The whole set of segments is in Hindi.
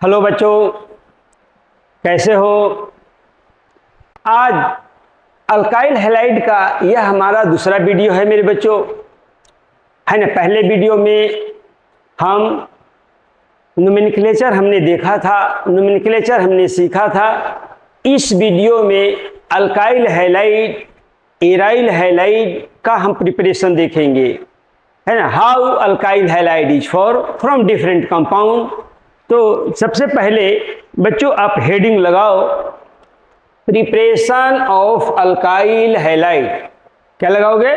हेलो बच्चों, कैसे हो? आज अल्काइल हैलाइड का यह हमारा दूसरा वीडियो है मेरे बच्चों, है ना। पहले वीडियो में हम नोमेनक्लेचर हमने देखा था, नोमेनक्लेचर हमने सीखा था। इस वीडियो में अल्काइल हैलाइड, एराइल हैलाइड का हम प्रिपरेशन देखेंगे, है ना। How alkyl halide is for from different compound. तो सबसे पहले बच्चों आप हेडिंग लगाओ, प्रिपरेशन ऑफ अल्काइल हैलाइड। क्या लगाओगे?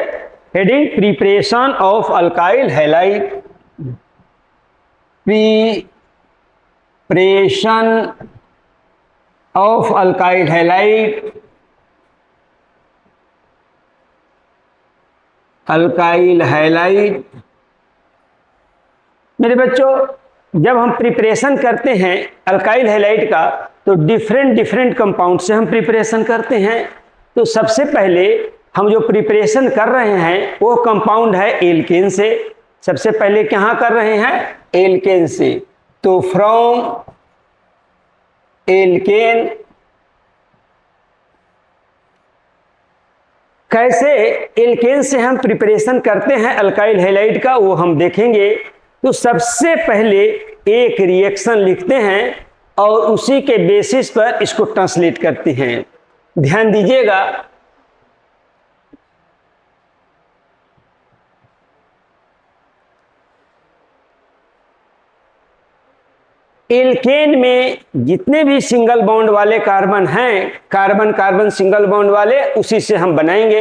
Heading preparation of alkyl halide. Preparation of alkyl halide, alkyl halide. मेरे बच्चों, जब हम प्रिपरेशन करते हैं अल्काइल हैलाइड का तो डिफरेंट कंपाउंड से हम प्रिपरेशन करते हैं। तो सबसे पहले हम जो प्रिपरेशन कर रहे हैं वो कंपाउंड है एल्केन से। सबसे पहले कहाँ कर रहे हैं? एल्केन से। तो फ्रॉम एल्केन, कैसे एल्केन से हम प्रिपरेशन करते हैं अल्काइल हैलाइड का वो हम देखेंगे। तो सबसे पहले एक रिएक्शन लिखते हैं और उसी के बेसिस पर इसको ट्रांसलेट करते हैं। ध्यान दीजिएगा, एल्केन में जितने भी सिंगल बॉन्ड वाले कार्बन हैं, कार्बन कार्बन सिंगल बॉन्ड वाले, उसी से हम बनाएंगे।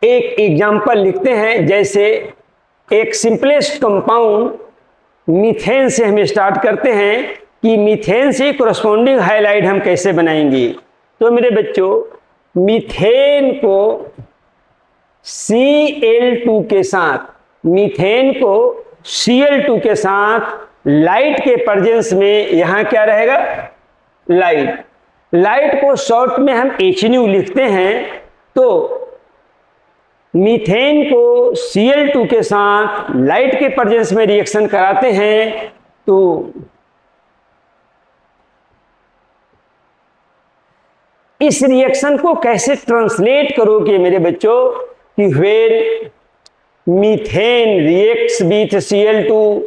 एक एग्जांपल लिखते हैं, जैसे एक सिंपलेस्ट कंपाउंड मीथेन से हम स्टार्ट करते हैं कि मीथेन से कोरस्पॉन्डिंग हैलाइड हम कैसे बनाएंगे। तो मेरे बच्चों, मीथेन को Cl2 के साथ, मीथेन को Cl2 के साथ लाइट के प्रेजेंस में, यहां क्या रहेगा? लाइट। लाइट को शॉर्ट में हम HNU लिखते हैं। तो मीथेन को Cl2 के साथ लाइट के प्रेजेंस में रिएक्शन कराते हैं। तो इस रिएक्शन को कैसे ट्रांसलेट करोगे मेरे बच्चों कि when methane reacts with Cl2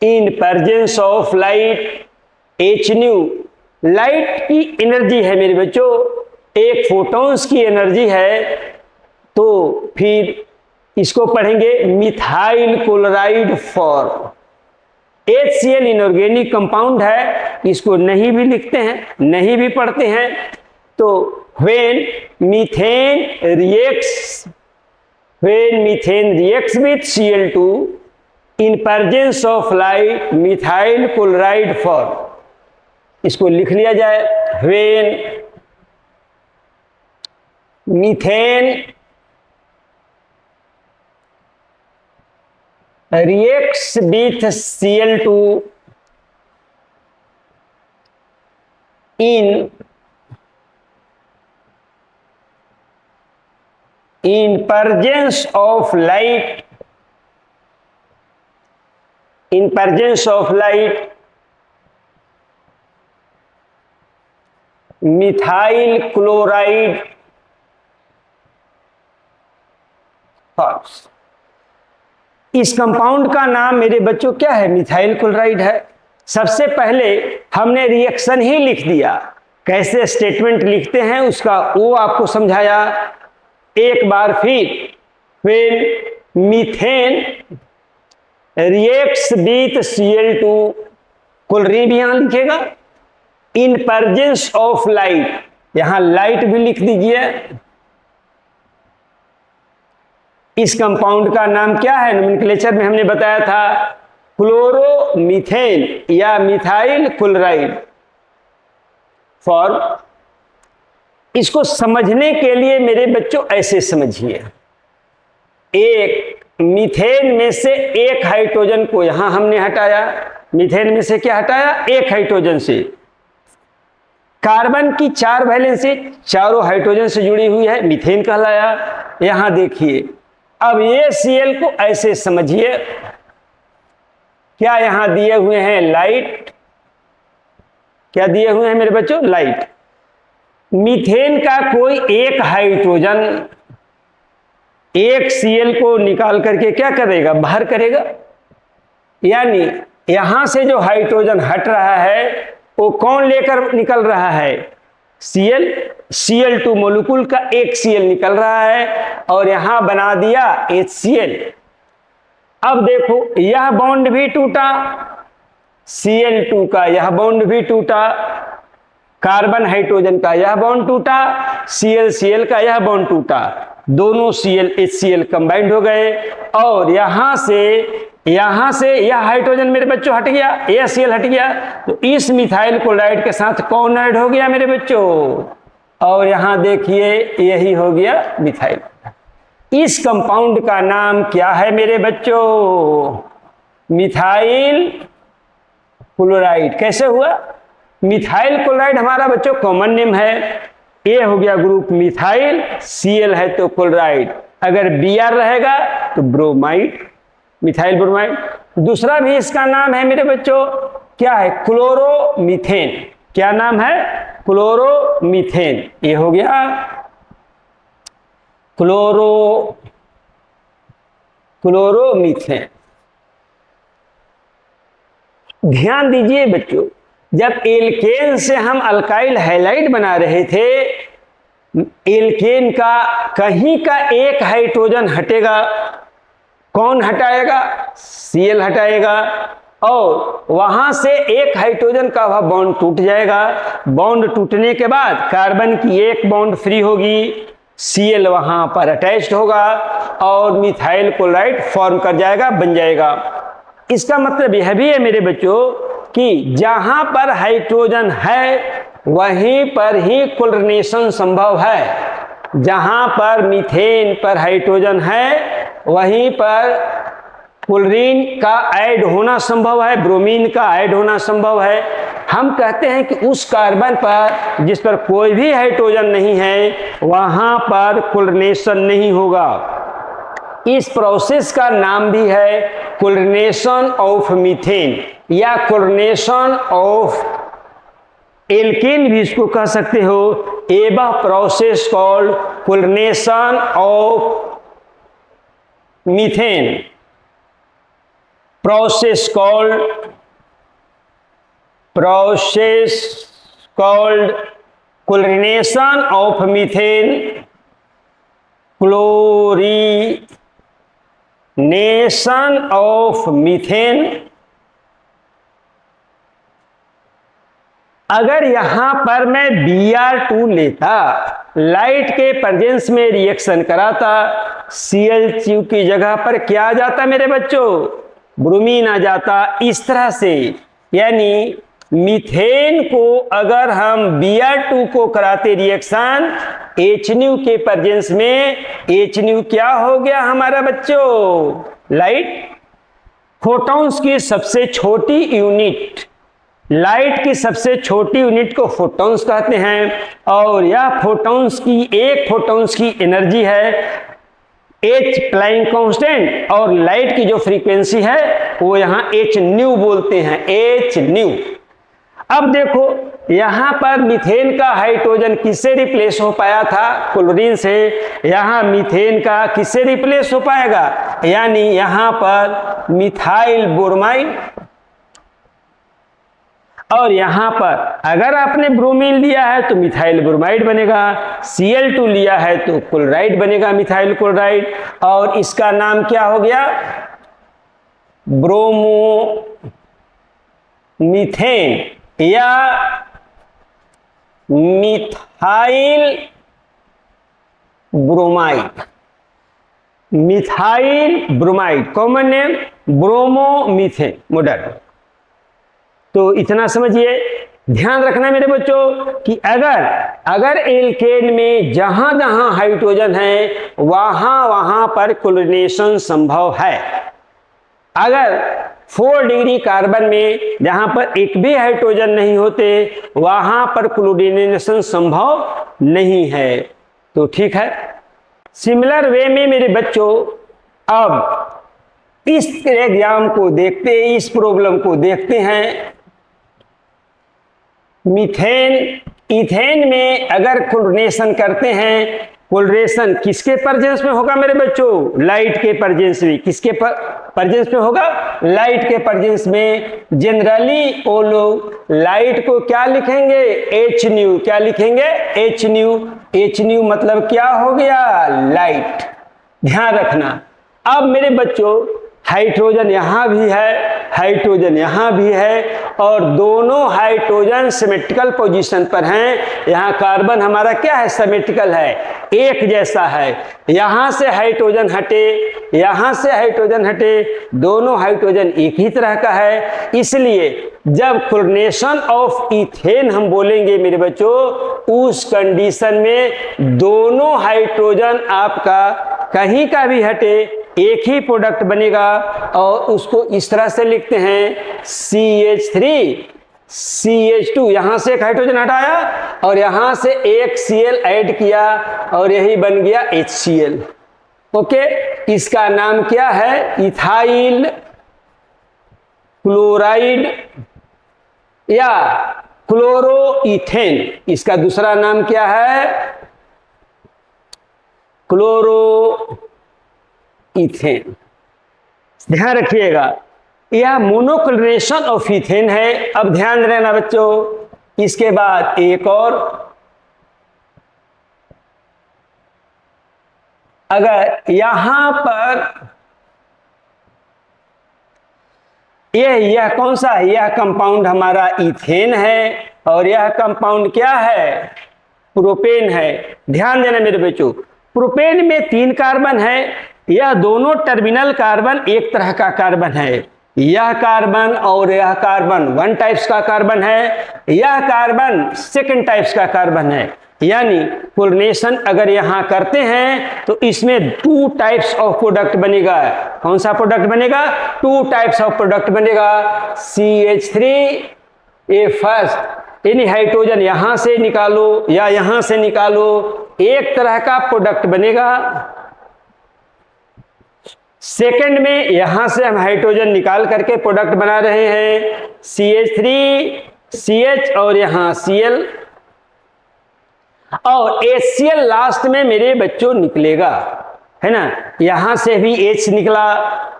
in presence of light HNU। Light की एनर्जी है मेरे बच्चों, एक फोटॉन्स की एनर्जी है। तो फिर इसको पढ़ेंगे methyl chloride form. HCl inorganic compound है, इसको नहीं भी लिखते हैं, नहीं भी पढ़ते हैं। तो when methane reacts with Cl2 in presence of light, methyl chloride form। इसको लिख लिया जाए, when methane reacts with Cl2 in presence of light, methyl chloride forms। इस कंपाउंड का नाम मेरे बच्चों क्या है? मिथाइल क्लोराइड है। सबसे पहले हमने रिएक्शन ही लिख दिया, कैसे स्टेटमेंट लिखते हैं उसका वो आपको समझाया। एक बार फिर, when methane reacts with Cl2, chlorine भी यहां लिखेगा, इन प्रेजेंस ऑफ लाइट, यहां लाइट भी लिख दीजिए। इस कंपाउंड का नाम क्या है? नोमेनक्लेचर में हमने बताया था क्लोरोमीथेन या मिथाइल क्लोराइड फॉर्म। इसको समझने के लिए मेरे बच्चों ऐसे समझिए, एक मीथेन में से एक हाइड्रोजन को यहां हमने हटाया। मीथेन में से क्या हटाया? एक हाइड्रोजन से। कार्बन की 4 वैलेंसी चारों हाइड्रोजन से जुड़ी हुई है, मीथेन कहलाया। यहां देखिए, अब ये Cl को ऐसे समझिए, क्या यहां दिए हुए हैं लाइट, क्या दिए हुए हैं मेरे बच्चों? लाइट। मीथेन का कोई एक हाइड्रोजन एक Cl को निकाल करके क्या करेगा? बाहर करेगा। यानी यहां से जो हाइड्रोजन हट रहा है वो कौन लेकर निकल रहा है? Cl2 मोलिक्यूल का एक Cl निकल रहा है और यहां बना दिया HCl। अब देखो यह बॉन्ड भी टूटा, Cl2 का यह बॉन्ड भी टूटा, कार्बन हाइड्रोजन का यह बॉन्ड टूटा, Cl का यह बॉन्ड टूटा, दोनों Cl HCl कंबाइंड हो गए और यहां से यह हाइड्रोजन मेरे बच्चों हट गया, यह Cl हट गया, तो इस मिथाइल क्लोराइड के साथ कौन ऐड हो गया मेरे बच्चों? और यहां देखिए यही हो गया मिथाइल। इस कंपाउंड का नाम क्या है मेरे बच्चों? Methyl chloride. कैसे हुआ? मिथाइल क्लोराइड हमारा बच्चों कॉमन नेम है, ए हो गया ग्रुप मिथाइल, Cl है तो क्लोराइड, अगर Br रहेगा तो ब्रोमाइड, मिथाइल ब्रोमाइड। दूसरा भी इसका नाम है मेरे बच्चों, क्या है? क्लोरोमीथेन। क्या नाम है? क्लोरोमीथेन। ये हो गया क्लोरोमीथेन। ध्यान दीजिए बच्चों, जब एल्केन से हम अल्काइल हैलाइड बना रहे थे, एल्केन का कहीं का एक हाइड्रोजन हटेगा, कौन हटाएगा? Cl हटाएगा और वहां से एक हाइड्रोजन का वह बॉन्ड टूट जाएगा। बॉन्ड टूटने के बाद कार्बन की एक बॉन्ड फ्री होगी, Cl वहां पर अटैच्ड होगा और मिथाइल क्लोराइड फॉर्म कर जाएगा, बन जाएगा। इसका मतलब यह भी है मेरे बच्चों कि जहां पर हाइड्रोजन है वहीं पर ही क्लोरीनेशन संभव है। जहां पर मीथेन पर हाइड्रोजन है वहीं पर क्लोरीन का ऐड होना संभव है, ब्रोमीन का ऐड होना संभव है। हम कहते हैं कि उस कार्बन पर जिस पर कोई भी हाइड्रोजन नहीं है वहां पर क्लोरीनेशन नहीं होगा। इस प्रोसेस का नाम भी है क्लोरीनेशन ऑफ मीथेन या क्लोरीनेशन ऑफ एल्केन भी इसको कह सकते हो। एबा process called chlorination of methane, process called chlorination of methane, chlorination of methane. अगर यहां पर मैं Br2 लेता, लाइट के प्रेजेंस में रिएक्शन कराता, Cl2 की जगह पर क्या आ जाता मेरे बच्चों? ब्रोमीन आ जाता। इस तरह से यानी मीथेन को अगर हम Br2 को कराते रिएक्शन HNu के प्रेजेंस में, HNu क्या हो गया हमारा बच्चों? लाइट। फोटॉन्स की सबसे छोटी यूनिट, लाइट की सबसे छोटी यूनिट को फोटॉन्स कहते हैं और यह फोटॉन्स की, एक फोटॉन्स की एनर्जी है H प्लैंक कांस्टेंट और लाइट की जो फ्रीक्वेंसी है वो यहां hν बोलते हैं, hν। अब देखो यहां पर मीथेन का हाइड्रोजन किससे रिप्लेस हो पाया था? क्लोरीन से। यहां मीथेन का किससे रिप्लेस हो पाएगा? यानी यहां पर मिथाइल ब्रोमाइड। और यहां पर अगर आपने ब्रोमीन लिया है तो मिथाइल ब्रोमाइड बनेगा, Cl2 लिया है तो क्लोराइड बनेगा, मिथाइल क्लोराइड। और इसका नाम क्या हो गया? ब्रोमोमीथेन या methyl bromide. Methyl bromide common name bromomethane modern. तो इतना समझिए। ध्यान रखना मेरे बच्चों कि अगर एल्केन में जहां जहां हाइड्रोजन है वहां पर क्लोरीनेशन संभव है। अगर 4 डिग्री कार्बन में जहां पर एक भी हाइड्रोजन नहीं होते वहां पर क्लोरीनेशन संभव नहीं है। तो ठीक है। सिमिलर वे में मेरे बच्चों अब इस एग्जाम को देखते, इस प्रॉब्लम को देखते हैं। मीथेन, इथेन में अगर क्लोरीनेशन करते हैं, क्लोरीनेशन किसके प्रेजेंस में होगा मेरे बच्चों? लाइट के प्रेजेंस में। किसके प्रेजेंस में होगा? लाइट के प्रेजेंस में। जनरली वो लोग लाइट को क्या लिखेंगे? H new. क्या लिखेंगे? H new. एच न्यू मतलब क्या हो गया? लाइट। ध्यान रखना। अब मेरे बच्चों हाइड्रोजन यहां भी है, हाइड्रोजन यहां भी है, और दोनों हाइड्रोजन सिमेट्रिकल पोजीशन पर हैं। यहां कार्बन हमारा क्या है? सिमेट्रिकल है, एक जैसा है। यहां से हाइड्रोजन हटे, यहां से हाइड्रोजन हटे, दोनों हाइड्रोजन एक ही तरह का है। इसलिए जब क्लोरीनेशन ऑफ इथेन हम बोलेंगे मेरे बच्चों, उस कंडीशन में दोनों हाइड्रोजन आपका कहीं का भी हटे, एक ही प्रोडक्ट बनेगा, और उसको इस तरह से लिखते हैं CH3 CH2। यहां से एक हाइड्रोजन हटाया और यहां से एक Cl ऐड किया और यही बन गया HCl। ओके, इसका नाम क्या है? इथाइल क्लोराइड या क्लोरोइथेन। इसका दूसरा नाम क्या है? क्लोरोइथेन। ध्यान रखिएगा, यह मोनोक्लोरीनेशन ऑफ इथेन है। अब ध्यान देना बच्चों, इसके बाद एक और, अगर यहां पर यह कौन सा है? यह कंपाउंड हमारा इथेन है, और यह कंपाउंड क्या है? प्रोपेन है। ध्यान देना मेरे बच्चों, प्रोपेन में 3 कार्बन है। यह दोनों टर्मिनल कार्बन एक तरह का कार्बन है। यह कार्बन और यह कार्बन वन टाइप्स का कार्बन है, यह कार्बन सेकंड टाइप्स का कार्बन है। यानी क्लोरीनेशन अगर यहां करते हैं तो इसमें 2 टाइप्स ऑफ प्रोडक्ट बनेगा। कौन सा प्रोडक्ट बनेगा? 2 टाइप्स ऑफ प्रोडक्ट बनेगा। CH3 ए फर्स्ट, यानी हाइड्रोजन यहां से निकालो या यहां से निकालो, एक तरह का प्रोडक्ट बनेगा। सेकंड में यहां से हम हाइड्रोजन निकाल करके प्रोडक्ट बना रहे हैं, CH3 CH और यहां Cl, और HCl लास्ट में मेरे बच्चों निकलेगा, है ना। यहां से भी H निकला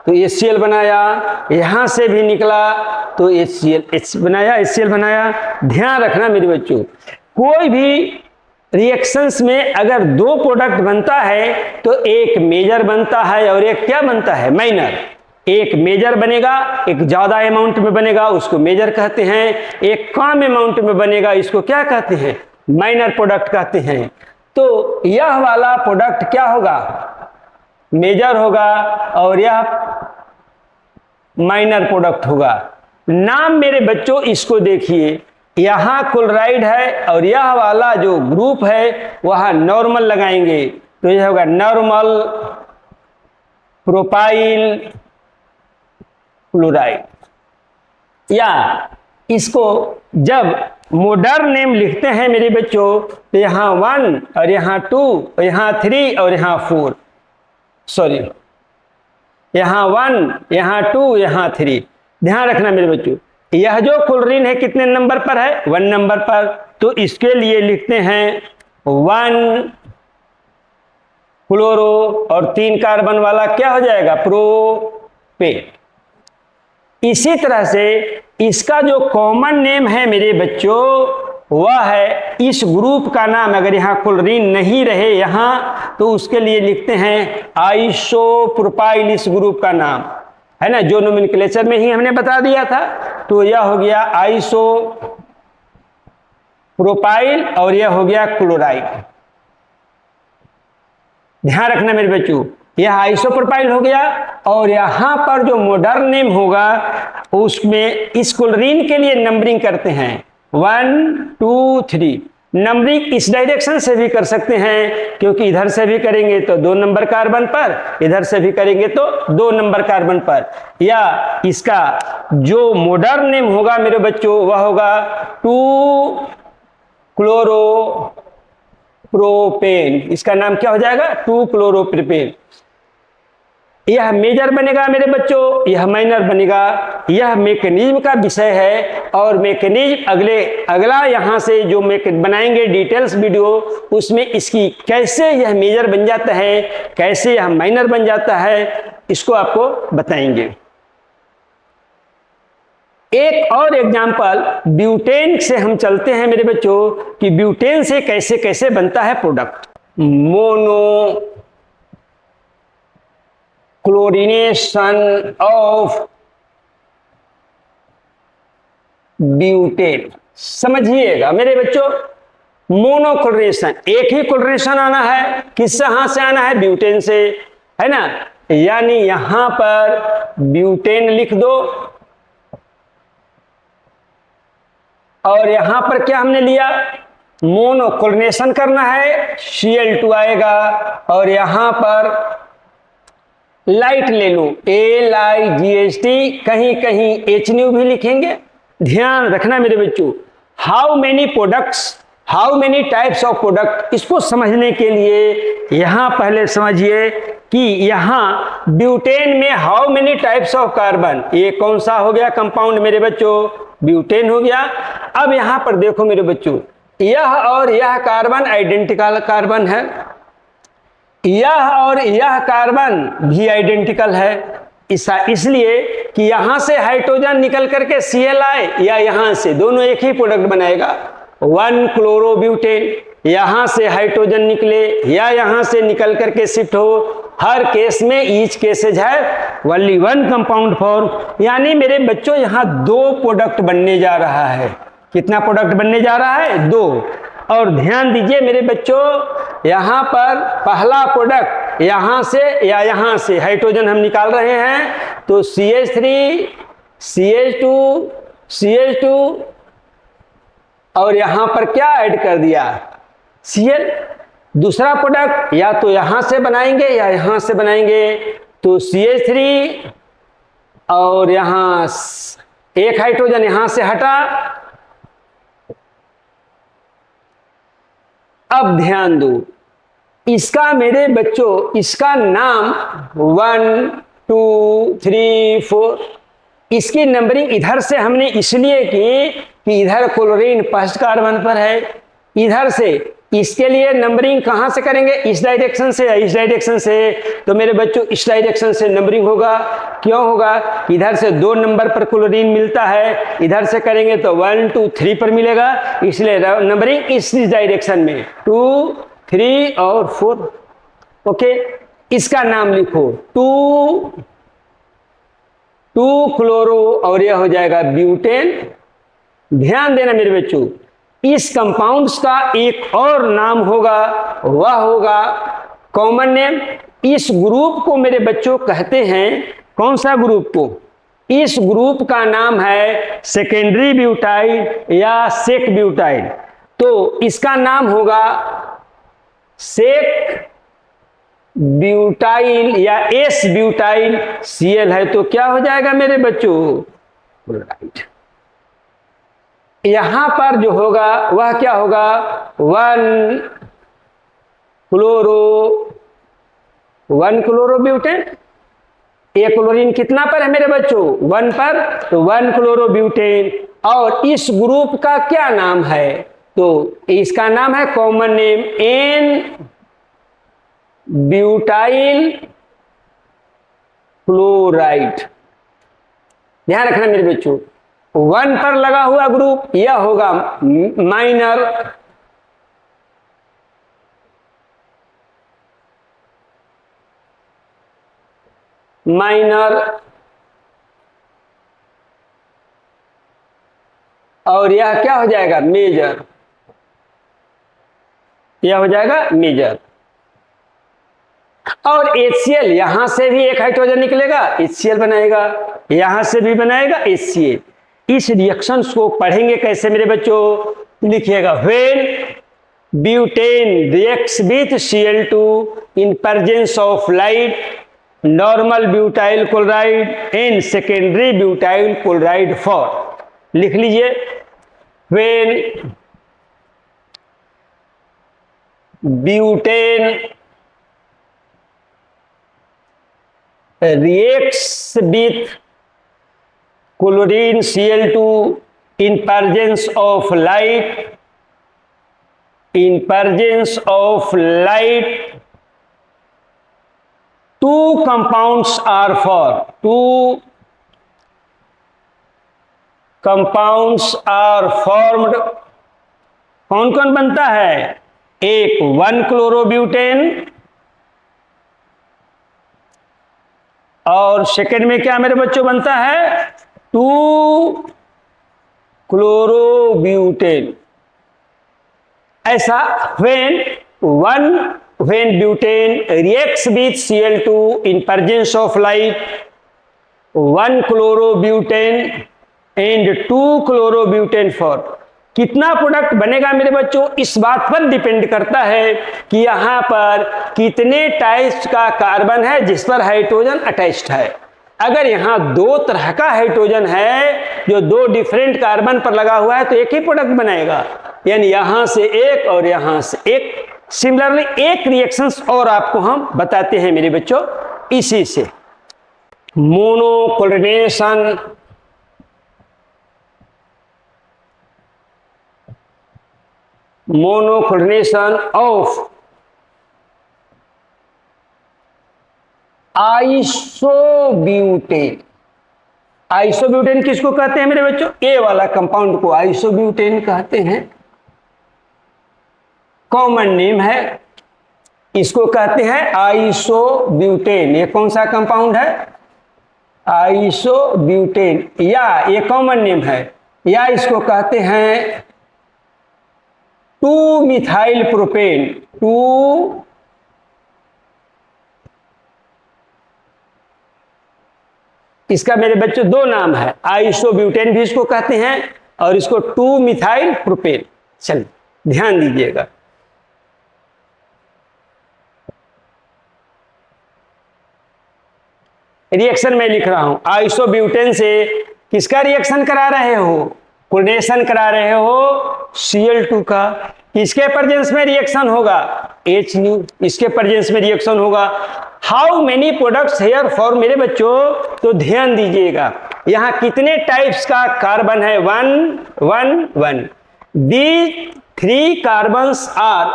तो HCl बनाया, यहां से भी निकला तो H बनाया, HCl बनाया। ध्यान रखना मेरे बच्चों, कोई भी रिएक्शंस में अगर 2 प्रोडक्ट बनता है तो एक मेजर बनता है और एक क्या बनता है? माइनर। एक मेजर बनेगा, एक ज्यादा अमाउंट में बनेगा, उसको मेजर कहते हैं। एक कम अमाउंट में बनेगा, इसको क्या कहते हैं? माइनर प्रोडक्ट कहते हैं। तो यह वाला प्रोडक्ट क्या होगा? मेजर होगा, और यह माइनर प्रोडक्ट होगा। नाम मेरे बच्चों इसको देखिए, यहां क्लोराइड है और यह वाला जो ग्रुप है वह नॉर्मल लगाएंगे, तो यह होगा नॉर्मल प्रोपाइल क्लोराइड। या इसको जब मॉडर्न नेम लिखते हैं मेरे बच्चों तो यहां 1 और यहां 2 और यहां 3 और यहां 4, सॉरी यहां 1 यहां 2 यहां 3। ध्यान रखना मेरे बच्चों, यह जो क्लोरीन है कितने नंबर पर है? 1 नंबर पर। तो इसके लिए लिखते हैं 1 क्लोरो, और 3 कार्बन वाला क्या हो जाएगा? प्रोपेन। इसी तरह से इसका जो कॉमन नेम है मेरे बच्चों वह है, इस ग्रुप का नाम अगर यहां क्लोरीन नहीं रहे यहां, तो उसके लिए लिखते हैं आइसोप्रोपाइल, इस ग्रुप का नाम, है ना, जो नोमेनक्लेचर में ही हमने बता दिया था। तो यह हो गया आइसोप्रोपाइल और यह हो गया क्लोराइड। ध्यान रखना मेरे बच्चों, यह आइसोप्रोपाइल हो गया, और यहां पर जो मॉडर्न नेम होगा उसमें इस क्लोरीन के लिए नंबरिंग करते हैं 1 2 3। नंबरिंग इस डायरेक्शन से भी कर सकते हैं, क्योंकि इधर से भी करेंगे तो 2 नंबर कार्बन पर, इधर से भी करेंगे तो 2 नंबर कार्बन पर। या इसका जो मॉडर्न नेम होगा मेरे बच्चों वह होगा 2 क्लोरोप्रोपेन। इसका नाम क्या हो जाएगा? 2 क्लोरोप्रोपेन। यह मेजर बनेगा मेरे बच्चों, यह माइनर बनेगा। यह मैकेनिज्म का विषय है और मैकेनिज्म अगला यहाँ से जो बनाएंगे डिटेल्स वीडियो, उसमें इसकी कैसे यह मेजर बन जाता है, कैसे यह माइनर बन जाता है, इसको आपको बताएंगे। एक और एग्जांपल ब्यूटेन से हम चलते हैं मेरे बच्चों कि ब्यूटेन से कैसे कैसे बनता है product. Mono chlorination of butane, समझिएगा मेरे बच्चों, मोनोक्लोरीनेशन, एक ही क्लोरीनेशन आना है, किससे हाथ से आना है, ब्यूटेन से, है ना। यानी यहां पर ब्यूटेन लिख दो और यहां पर क्या हमने लिया, मोनोक्लोरीनेशन करना है, Cl2 आएगा और यहां पर लाइट ले लो, LIGHT, कहीं कहीं HNU भी लिखेंगे। ध्यान रखना मेरे बच्चों, how many products, how many types of product, इसको समझने के लिए यहां पहले समझिए कि यहां ब्यूटेन में how many types of carbon, ये कौन सा हो गया कंपाउंड मेरे बच्चों, ब्यूटेन हो गया। अब यहां पर देखो मेरे बच्चों, यह और यह कार्बन आइडेंटिकल कार्बन है, यह और यह कार्बन भी आइडेंटिकल है, इसलिए कि यहां से हाइड्रोजन निकल करके Cl आए या यहां से, दोनों एक ही प्रोडक्ट बनाएगा, 1 क्लोरोब्यूटेन, यहां से हाइड्रोजन निकले या यहां से निकल करके शिफ्ट हो, हर केस में ईच केसेज है ओनली 1 कंपाउंड फॉर्म। यानी मेरे बच्चों यहां 2 प्रोडक्ट बनने जा रहा है। कितना प्रोडक्ट बनने जा रहा है, 2। और ध्यान दीजिए मेरे बच्चों, यहां पर पहला प्रोडक्ट यहां से या यहां से हाइड्रोजन हम निकाल रहे हैं, तो CH3 CH2 CH2 और यहां पर क्या ऐड कर दिया, Cl। दूसरा प्रोडक्ट या तो यहां से बनाएंगे या यहां से बनाएंगे, तो CH3 और यहां एक हाइड्रोजन यहां से हटा। अब ध्यान दो, इसका मेरे बच्चों, इसका नाम 1 2 3 4, इसकी नंबरिंग इधर से हमने इसलिए की कि इधर क्लोरीन फर्स्ट कार्बन पर है, इधर से इसके लिए नंबरिंग कहां से करेंगे, इस डायरेक्शन से या इस डायरेक्शन से, तो मेरे बच्चों इस डायरेक्शन से नंबरिंग होगा। क्यों होगा, इधर से 2 नंबर पर क्लोरीन मिलता है, इधर से करेंगे तो 1 2 3 पर मिलेगा, इसलिए नंबरिंग इस डायरेक्शन में 2 3 और 4। ओके, इसका नाम लिखो 2 क्लोरो और यह हो जाएगा ब्यूटेन। ध्यान देना मेरे बच्चों, इस कंपाउंड्स का एक और नाम होगा, वह होगा कॉमन नेम। इस ग्रुप को मेरे बच्चों कहते हैं, कौन सा ग्रुप को, इस ग्रुप का नाम है सेकेंडरी ब्यूटाइल या सेक ब्यूटाइल। तो इसका नाम होगा सेक ब्यूटाइल या एस ब्यूटाइल। Cl है तो क्या हो जाएगा मेरे बच्चों, क्लोराइड। यहां पर जो होगा वह क्या होगा, 1 क्लोरोब्यूटेन। एक क्लोरीन कितना पर है मेरे बच्चों, 1 पर, तो 1 क्लोरोब्यूटेन। और इस ग्रुप का क्या नाम है, तो इसका नाम है common name N butyl chloride. ध्यान रखना मेरे बच्चों, 1 पर लगा हुआ ग्रुप यह होगा माइनर, और यह क्या हो जाएगा, मेजर, यह हो जाएगा मेजर। और HCl, यहां से भी एक हाइड्रोजन निकलेगा, HCl बनाएगा, यहां से भी बनाएगा HCl। इस रिएक्शंस को पढ़ेंगे कैसे मेरे बच्चों, लिखिएगा, when butane reacts with Cl2 in presence of light, normal butyl chloride and secondary butyl chloride for. लिख लीजिए, when butane reacts with chlorine Cl2 in presence of light, in presence of light, two compounds are formed. Two compounds are formed. कौन कौन बनता है? एक 1-क्लोरोब्यूटेन और सेकेंड में क्या मेरे बच्चों बनता है? 2-क्लोरोब्यूटेन। ऐसा when butane reacts with Cl2 in presence of light, 1-क्लोरोब्यूटेन and 2-क्लोरोब्यूटेन form। कितना प्रोडक्ट बनेगा मेरे बच्चों? इस बात पर डिपेंड करता है कि यहां पर कितने टाइप्स का कार्बन है जिस पर हाइड्रोजन अटैच्ड है। अगर यहां दो तरह का हाइड्रोजन है जो दो डिफरेंट कार्बन पर लगा हुआ है तो एक ही प्रोडक्ट बनाएगा, यानी यहां से एक और यहां से एक। सिमिलरली एक रिएक्शंस और आपको हम बताते हैं मेरे बच्चों इसी से। Monochlorination, monochlorination of isobutane. Isobutane किसको कहते हैं मेरे बच्चों? ए वाला कंपाउंड को आइसोब्यूटेन कहते हैं, कॉमन नेम है, इसको कहते हैं आइसोब्यूटेन। ये कौन सा कंपाउंड है? आइसोब्यूटेन, या ये कॉमन नेम है, या इसको कहते हैं 2-मिथाइल प्रोपेन। इसका मेरे बच्चों दो नाम है, आइसोब्यूटेन भी इसको कहते हैं और इसको 2-मिथाइल प्रोपेन। चलिए ध्यान दीजिएगा। रिएक्शन में लिख रहा हूं, आइसोब्यूटेन से किसका रिएक्शन करा रहे हो? क्लोरीनेशन करा रहे हो Cl2 का। किसके प्रेजेंस में रिएक्शन होगा? H-, इसके प्रेजेंस में रिएक्शन होगा। How many products here for मेरे बच्चों? तो ध्यान दीजिएगा, यहां कितने टाइप्स का कार्बन है? 1 these 3 carbons are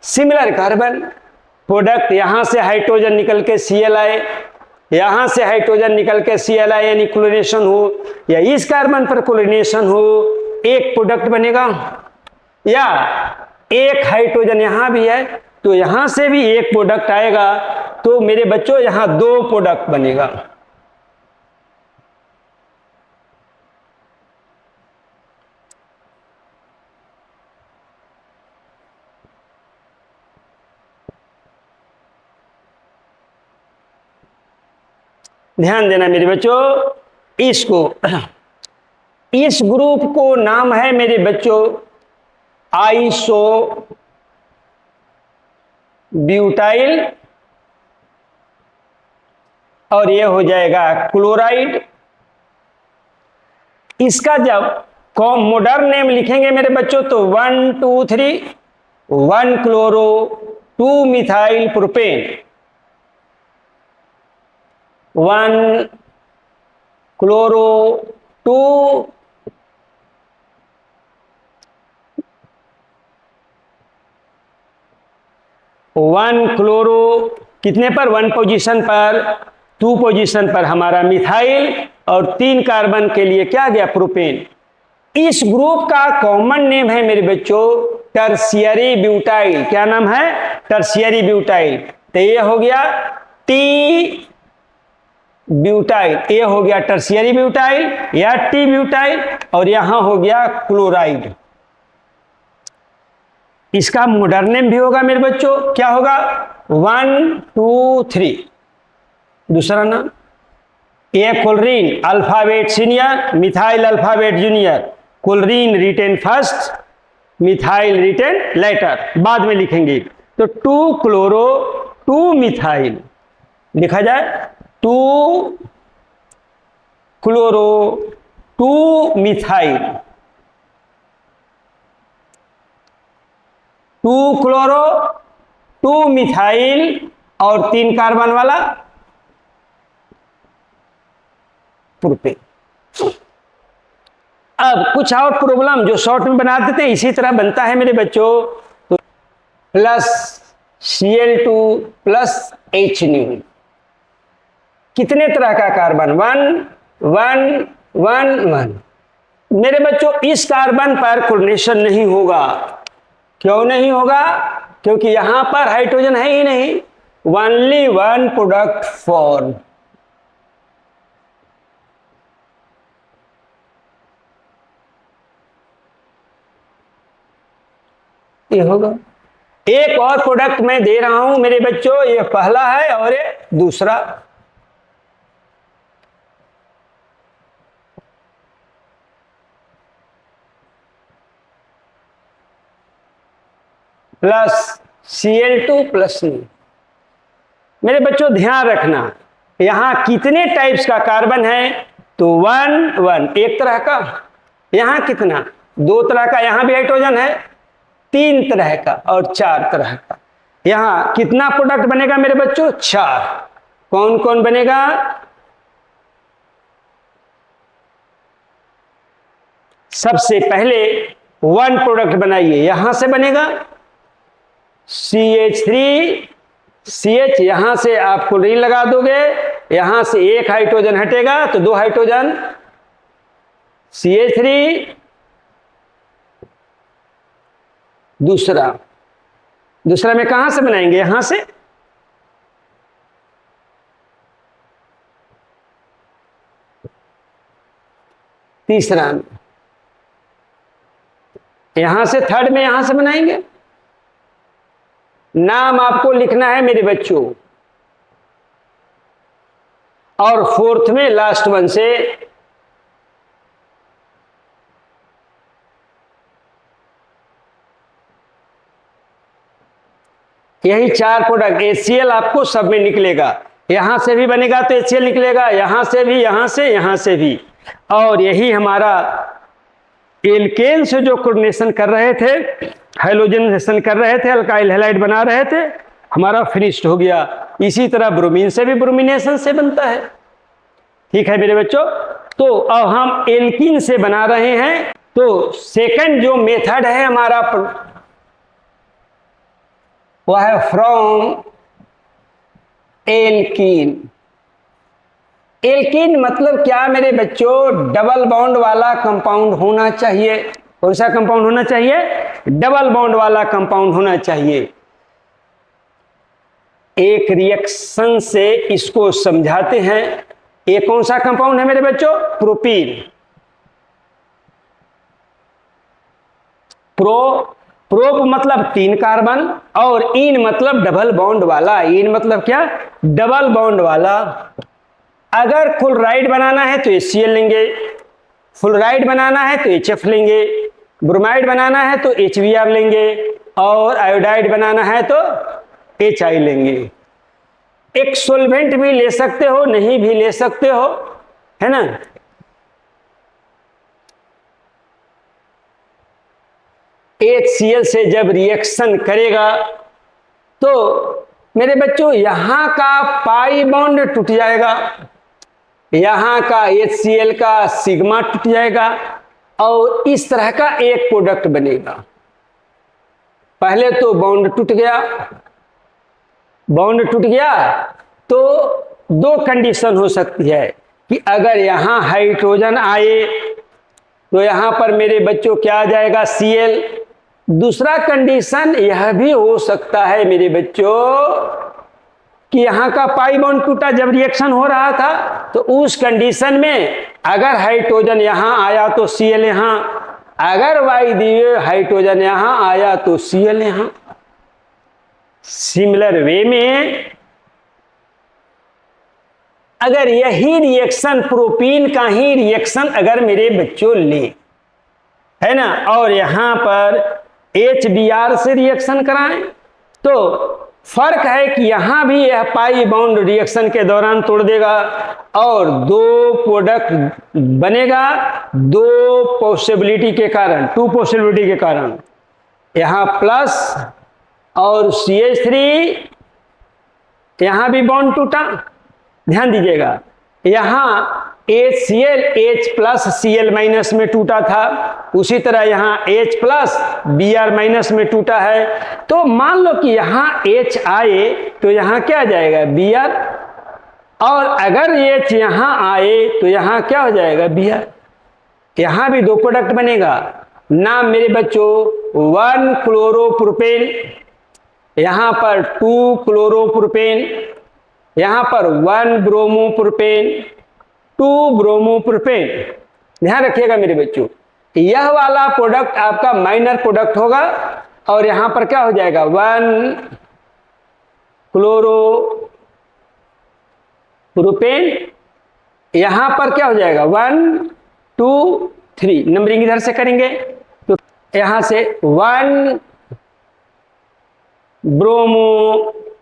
similar carbon. Product यहां से हाइड्रोजन निकल के Cl आए, यहां से हाइड्रोजन निकल के Cl आए, यानी क्लोरीनेशन हो, या इस कार्बन पर क्लोरीनेशन हो, एक प्रोडक्ट बनेगा। या एक हाइड्रोजन यहां भी है तो यहां से भी एक प्रोडक्ट आएगा, तो मेरे बच्चों यहां 2 प्रोडक्ट बनेगा। ध्यान देना मेरे बच्चों, इसको इस ग्रुप को नाम है मेरे बच्चों आइसो ब्यूटाइल, और ये हो जाएगा क्लोराइड। इसका जब मॉडर्न नेम लिखेंगे मेरे बच्चों तो 1 2 3 1 chloro 2 methyl propane, 1 chloro 2 1 chloro कितने पर? 1 पोजीशन पर, 2 पोजीशन पर हमारा मिथाइल, और 3 कार्बन के लिए क्या गया? प्रोपेन। इस ग्रुप का कॉमन नेम है मेरे बच्चों टर्शियरी ब्यूटाइल। क्या नाम है? Tertiary butyl. तो ये हो गया टी ब्यूटाइल, ये हो गया टर्शियरी ब्यूटाइल या टी ब्यूटाइल, और यहां हो गया क्लोराइड। इसका मॉडर्न नेम भी होगा मेरे बच्चों, क्या होगा? 1 2 3। दूसरा नाम, a chlorine alphabet senior, methyl alphabet junior. Chlorine written first, methyl written later, बाद में लिखेंगे। तो 2 क्लोरो 2 मिथाइल लिखा जाए, 2 क्लोरो 2 मिथाइल, 2 क्लोरो 2 मिथाइल और 3 कार्बन वाला प्रोपेन। अब कुछ और प्रॉब्लम जो शॉर्ट में बना देते हैं, इसी तरह बनता है मेरे बच्चों, तो प्लस Cl2 प्लस H∣, कितने तरह का कार्बन, 1 1 1 1। मेरे बच्चों इस कार्बन पर कोऑर्डिनेशन नहीं होगा। क्यों नहीं होगा? क्योंकि यहां पर हाइड्रोजन है ही नहीं, ओनली वन प्रोडक्ट फॉर्म। ये होगा। एक और प्रोडक्ट मैं दे रहा हूं मेरे बच्चों, ये पहला है और ये दूसरा। Plus Cl2 plus N। मेरे बच्चों ध्यान रखना, यहां कितने टाइप्स का कार्बन है, तो 1 1 एक तरह का, यहां कितना, 2 तरह का, यहां भी हाइड्रोजन है, 3 तरह का और 4 तरह का। यहां कितना प्रोडक्ट बनेगा मेरे बच्चों, 4। कौन कौन बनेगा, सबसे पहले 1 प्रोडक्ट बनाइए, यहां से बनेगा CH3 CH, यहां से आप क्लोरीन लगा दोगे, यहां से एक हाइड्रोजन हटेगा तो 2 हाइड्रोजन CH3, दूसरा में कहां से बनाएंगे, यहां से, तीसरा यहां से, थर्ड में यहां से बनाएंगे। नाम आपको लिखना है मेरे बच्चों, और फोर्थ में लास्ट वन से यही 4 प्रोडक्ट। HCl आपको सब में निकलेगा, यहां से भी बनेगा तो HCl निकलेगा, यहां से भी, यहां से भी। और यही हमारा एल्केन से जो कोऑर्डिनेशन कर रहे थे, हाइड्रोजनेशन कर रहे थे, अल्काइल हैलाइड बना रहे थे, हमारा फिनिश्ड हो गया। इसी तरह ब्रोमीन से भी ब्रोमिनेशन से बनता है। ठीक है मेरे बच्चों, तो अब हम एल्कीन से बना रहे हैं। तो सेकंड जो मेथड है हमारा वह है फ्रॉम एल्कीन। एल्कीन मतलब क्या मेरे बच्चों, डबल बॉन्ड वाला कंपाउंड होना चाहिए। कौन सा कंपाउंड होना चाहिए, डबल बॉन्ड वाला कंपाउंड होना चाहिए। एक रिएक्शन से इसको समझाते हैं। ये कौन सा कंपाउंड है मेरे बच्चों, प्रोपीन। प्रोप मतलब 3 कार्बन, और इन मतलब डबल बॉन्ड वाला। इन मतलब क्या, डबल बॉन्ड वाला। अगर क्लोराइड बनाना है तो HCl लेंगे, फ्लोराइड बनाना है तो HF लेंगे, ब्रोमाइड बनाना है तो HBr लेंगे, और आयोडाइड बनाना है तो HI लेंगे। एक सॉल्वेंट भी ले सकते हो, नहीं भी ले सकते हो, है ना। HCl से जब रिएक्शन करेगा तो मेरे बच्चों यहां का पाई बॉन्ड टूट जाएगा, यहां का HCl का सिग्मा टूट जाएगा, और इस तरह का एक प्रोडक्ट बनेगा। पहले तो बॉन्ड टूट गया, बॉन्ड टूट गया तो 2 कंडीशन हो सकती है कि अगर यहां हाइड्रोजन आए तो यहां पर मेरे बच्चों क्या आ जाएगा, Cl। दूसरा कंडीशन यह भी हो सकता है मेरे बच्चों कि यहां का पाई बॉन्ड टूटा जब रिएक्शन हो रहा था, तो उस कंडीशन में अगर हाइड्रोजन यहां आया तो Cl यहां, अगर वायदीय हाइड्रोजन यहां आया तो Cl यहां। सिमिलर वे में अगर यही रिएक्शन प्रोपीन का ही रिएक्शन अगर मेरे बच्चों ले, है ना, और यहां पर HBr से रिएक्शन कराएं, तो फर्क है कि यहां भी यह पाई बॉन्ड रिएक्शन के दौरान तोड़ देगा और 2 प्रोडक्ट बनेगा, 2 पॉसिबिलिटी के कारण, 2 पॉसिबिलिटी के कारण। यहां प्लस और CH3, यहां भी बॉन्ड टूटा, ध्यान दीजिएगा। यहां HCl H plus Cl minus में टूटा था, उसी तरह यहाँ H प्लस Br माइनस में टूटा है। तो मान लो कि यहाँ H आए तो यहाँ क्या जाएगा Br, और अगर H यहाँ आए तो यहाँ क्या हो जाएगा Br। यहाँ भी दो प्रोडक्ट बनेगा। नाम मेरे बच्चों 1 क्लोरोप्रोपेन, यहाँ पर 2 क्लोरोप्रोपेन, यहाँ पर 1 ब्रोमोप्रोपेन, 2 ब्रोमोप्रोपेन। ध्यान रखिएगा मेरे बच्चों, यह वाला प्रोडक्ट आपका माइनर प्रोडक्ट होगा, और यहां पर क्या हो जाएगा 1 क्लोरोप्रोपेन, यहां पर क्या हो जाएगा 1 2 3, नंबरिंग इधर से करेंगे तो यहां से 1 ब्रोमोप्रोपेन,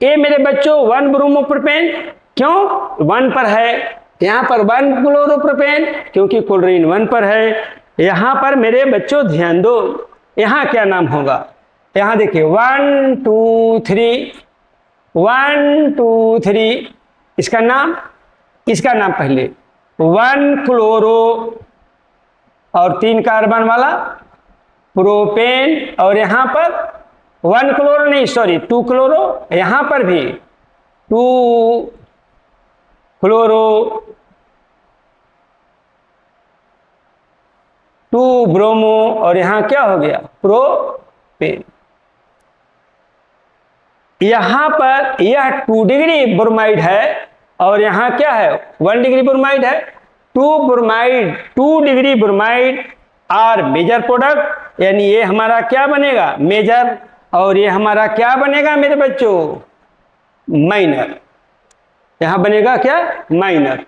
ये मेरे बच्चों 1 ब्रोमोप्रोपेन, क्यों 1 पर है, यहां पर 1 क्लोरोप्रोपेन क्योंकि क्लोरीन 1 पर है। यहां पर मेरे बच्चों ध्यान दो, यहां क्या नाम होगा, यहां देखिए 1 2 3, 1 2 3, इसका नाम पहले 1 क्लोरो और 3 कार्बन वाला प्रोपेन, और यहां पर 1 क्लोरो नहीं सॉरी 2 क्लोरो, यहां पर भी 2 क्लोरो, 2 ब्रोमो, और यहां क्या हो गया प्रोपेन। यहां पर यह 2 डिग्री ब्रोमाइड है, और यहां क्या है 1 डिग्री ब्रोमाइड है। 2 degree bromide are major product, यानी ये हमारा क्या बनेगा मेजर, और ये हमारा क्या बनेगा मेरे बच्चों माइनर, यहां बनेगा क्या माइनर।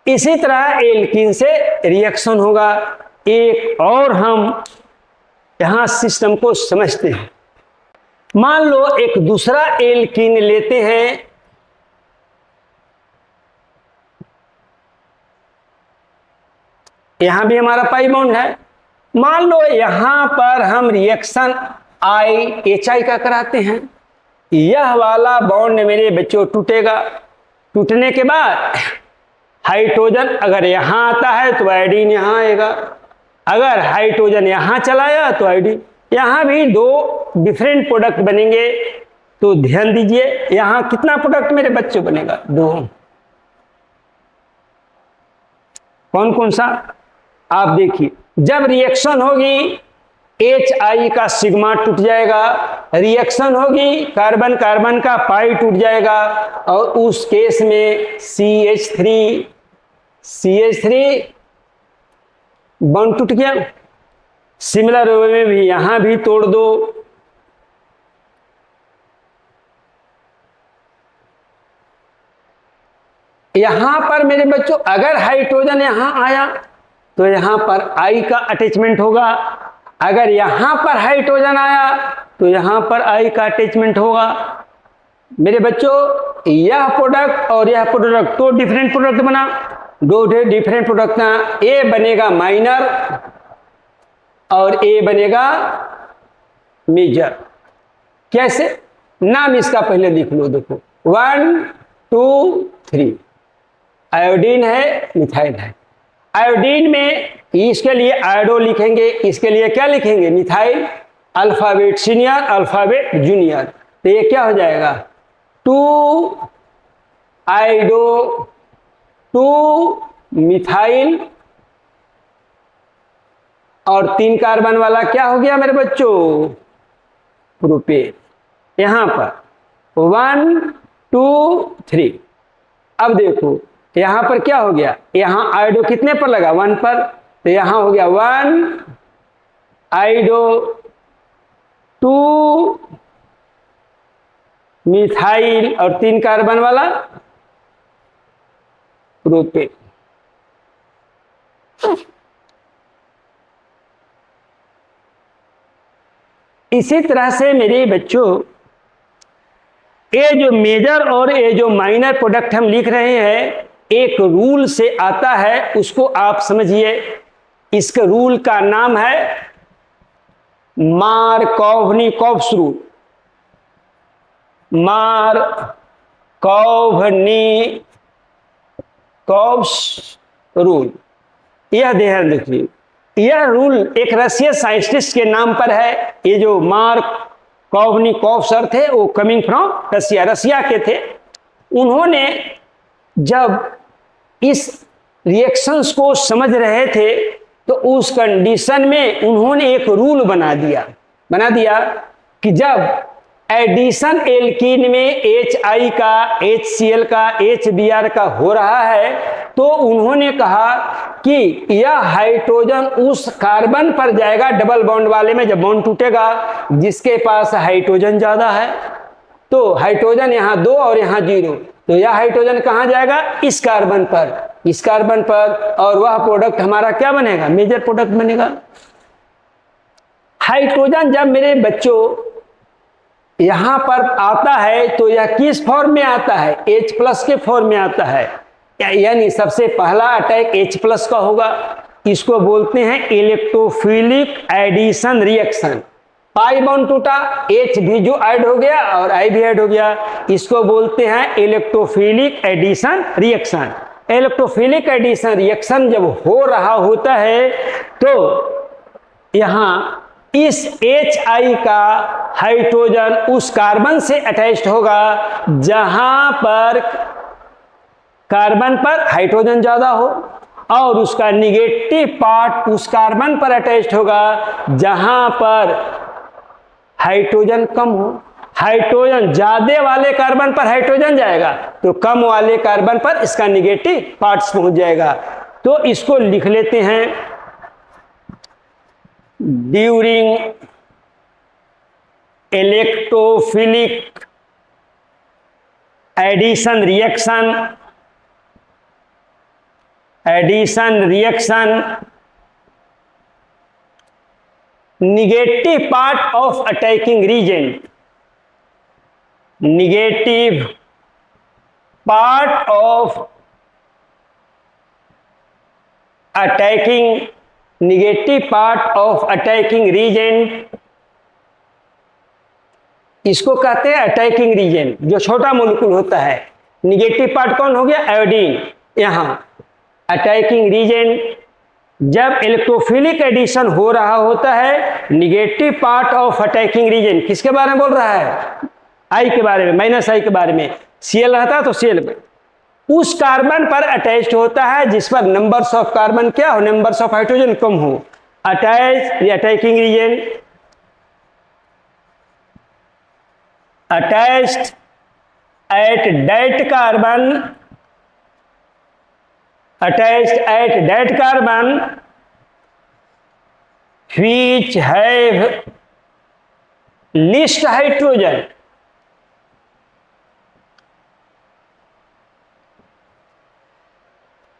इसी तरह एल्कीन से रिएक्शन होगा। एक और हम यहां सिस्टम को समझते हैं। मान लो एक दूसरा एल्कीन लेते हैं, यहां भी हमारा पाई बॉन्ड है। मान लो यहां पर हम रिएक्शन IHI का कराते हैं, यह वाला बॉन्ड मेरे बच्चों टूटेगा। टूटने के बाद हाइड्रोजन अगर यहां आता है तो आयोडीन यहां आएगा, अगर हाइड्रोजन यहां चलाया तो आयोडीन, यहां भी 2 डिफरेंट प्रोडक्ट बनेंगे। तो ध्यान दीजिए यहां कितना प्रोडक्ट मेरे बच्चों बनेगा 2। कौन कौन सा आप देखिए, जब रिएक्शन होगी HI का सिग्मा टूट जाएगा, रिएक्शन होगी कार्बन कार्बन का पाई टूट जाएगा, और उस केस में CH3 बॉन्ड टूट गया। सिमिलर वे में भी यहां भी तोड़ दो, यहां पर मेरे बच्चों अगर हाइड्रोजन यहां आया तो यहां पर I का अटैचमेंट होगा, अगर यहां पर हाइड्रोजन आया तो यहां पर I का अटैचमेंट होगा। मेरे बच्चों यह प्रोडक्ट और यह प्रोडक्ट तो डिफरेंट प्रोडक्ट बना, 2 डिफरेंट प्रोडक्ट ना, A बनेगा माइनर और A बनेगा मेजर। कैसे, नाम इसका पहले लिख लो, देखो 1 2 3, आयोडीन है मिथाइल है। आयोडीन में इसके लिए आयोडो लिखेंगे, इसके लिए क्या लिखेंगे methyl, alphabet senior alphabet junior, तो ये क्या हो जाएगा 2 आयोडो 2 मिथाइल, और 3 कार्बन वाला क्या हो गया मेरे बच्चों प्रोपेन। यहां पर 1 2 3। अब देखो यहां पर क्या हो गया, यहां आयोडो कितने पर लगा 1 पर, तो यहां हो गया 1 आयोडो 2 मिथाइल और 3 कार्बन वाला प्रोपेन। इसी तरह से मेरे बच्चों ये जो मेजर और ये जो माइनर प्रोडक्ट हम लिख रहे हैं एक रूल से आता है, उसको आप समझिए। इसके रूल का नाम है मार्कोव्निकोव्स रूल। मार्कोव्निकोव्स मार्कोव्स रूल, यह ध्यान रखिए, यह रूल एक रशियन साइंटिस्ट के नाम पर है। ये जो मार्कोवनिकोव सर थे वो कमिंग फ्रॉम रशिया के थे। उन्होंने जब इस रिएक्शंस को समझ रहे थे तो उस कंडीशन में उन्होंने एक रूल बना दिया कि जब एडिशन एल्कीन में HI का, HCl का, HBr का हो रहा है तो उन्होंने कहा कि यह हाइड्रोजन उस कार्बन पर जाएगा डबल बॉन्ड वाले में, जब बॉन्ड टूटेगा जिसके पास हाइड्रोजन ज्यादा है। तो हाइड्रोजन यहाँ 2 और यहाँ 0, तो यह हाइड्रोजन कहाँ जाएगा? इस कार्बन पर, और वह प्रोडक्ट हमारा क्या बनेगा? मेजर प्रोडक्ट बनेगा। हाइड्रोजन जब मेरे बच्चों यहां पर आता है तो यह किस फॉर्म में आता है? H+ के फॉर्म में आता है, यानी सबसे पहला अटैक H+ का होगा। इसको बोलते हैं electrophilic addition reaction. Pi bond टूटा, H भी जो ऐड हो गया और I भी ऐड हो गया, इसको बोलते हैं electrophilic addition reaction. Electrophilic addition reaction जब हो रहा होता है तो यहां इस HI का हाइड्रोजन उस कार्बन से अटैच्ड होगा जहां पर कार्बन पर हाइड्रोजन ज्यादा हो, और उसका निगेटिव पार्ट उस कार्बन पर अटैच्ड होगा जहां पर हाइड्रोजन कम हो। हाइड्रोजन ज्यादा वाले कार्बन पर हाइड्रोजन जाएगा तो कम वाले कार्बन पर इसका निगेटिव पार्ट्स पहुंच जाएगा। तो इसको लिख लेते हैं, during electrophilic addition reaction negative part of attacking reagent, negative part of attacking reagent, इसको कहते हैं अटैकिंग रीजन। जो छोटा मोलिक्यूल होता है, निगेटिव पार्ट कौन हो गया? आयोडीन। यहां अटैकिंग रीजन जब इलेक्ट्रोफिलिक एडिशन हो रहा होता है, negative part of attacking region किसके बारे में बोल रहा है? I के बारे में, -I के बारे में। Cl रहता तो Cl उस कार्बन पर अटैच्ड होता है जिस पर नंबर्स ऑफ कार्बन क्या हो? नंबर्स ऑफ हाइड्रोजन कम हो। Attach attacking region attached at that carbon which have least hydrogen,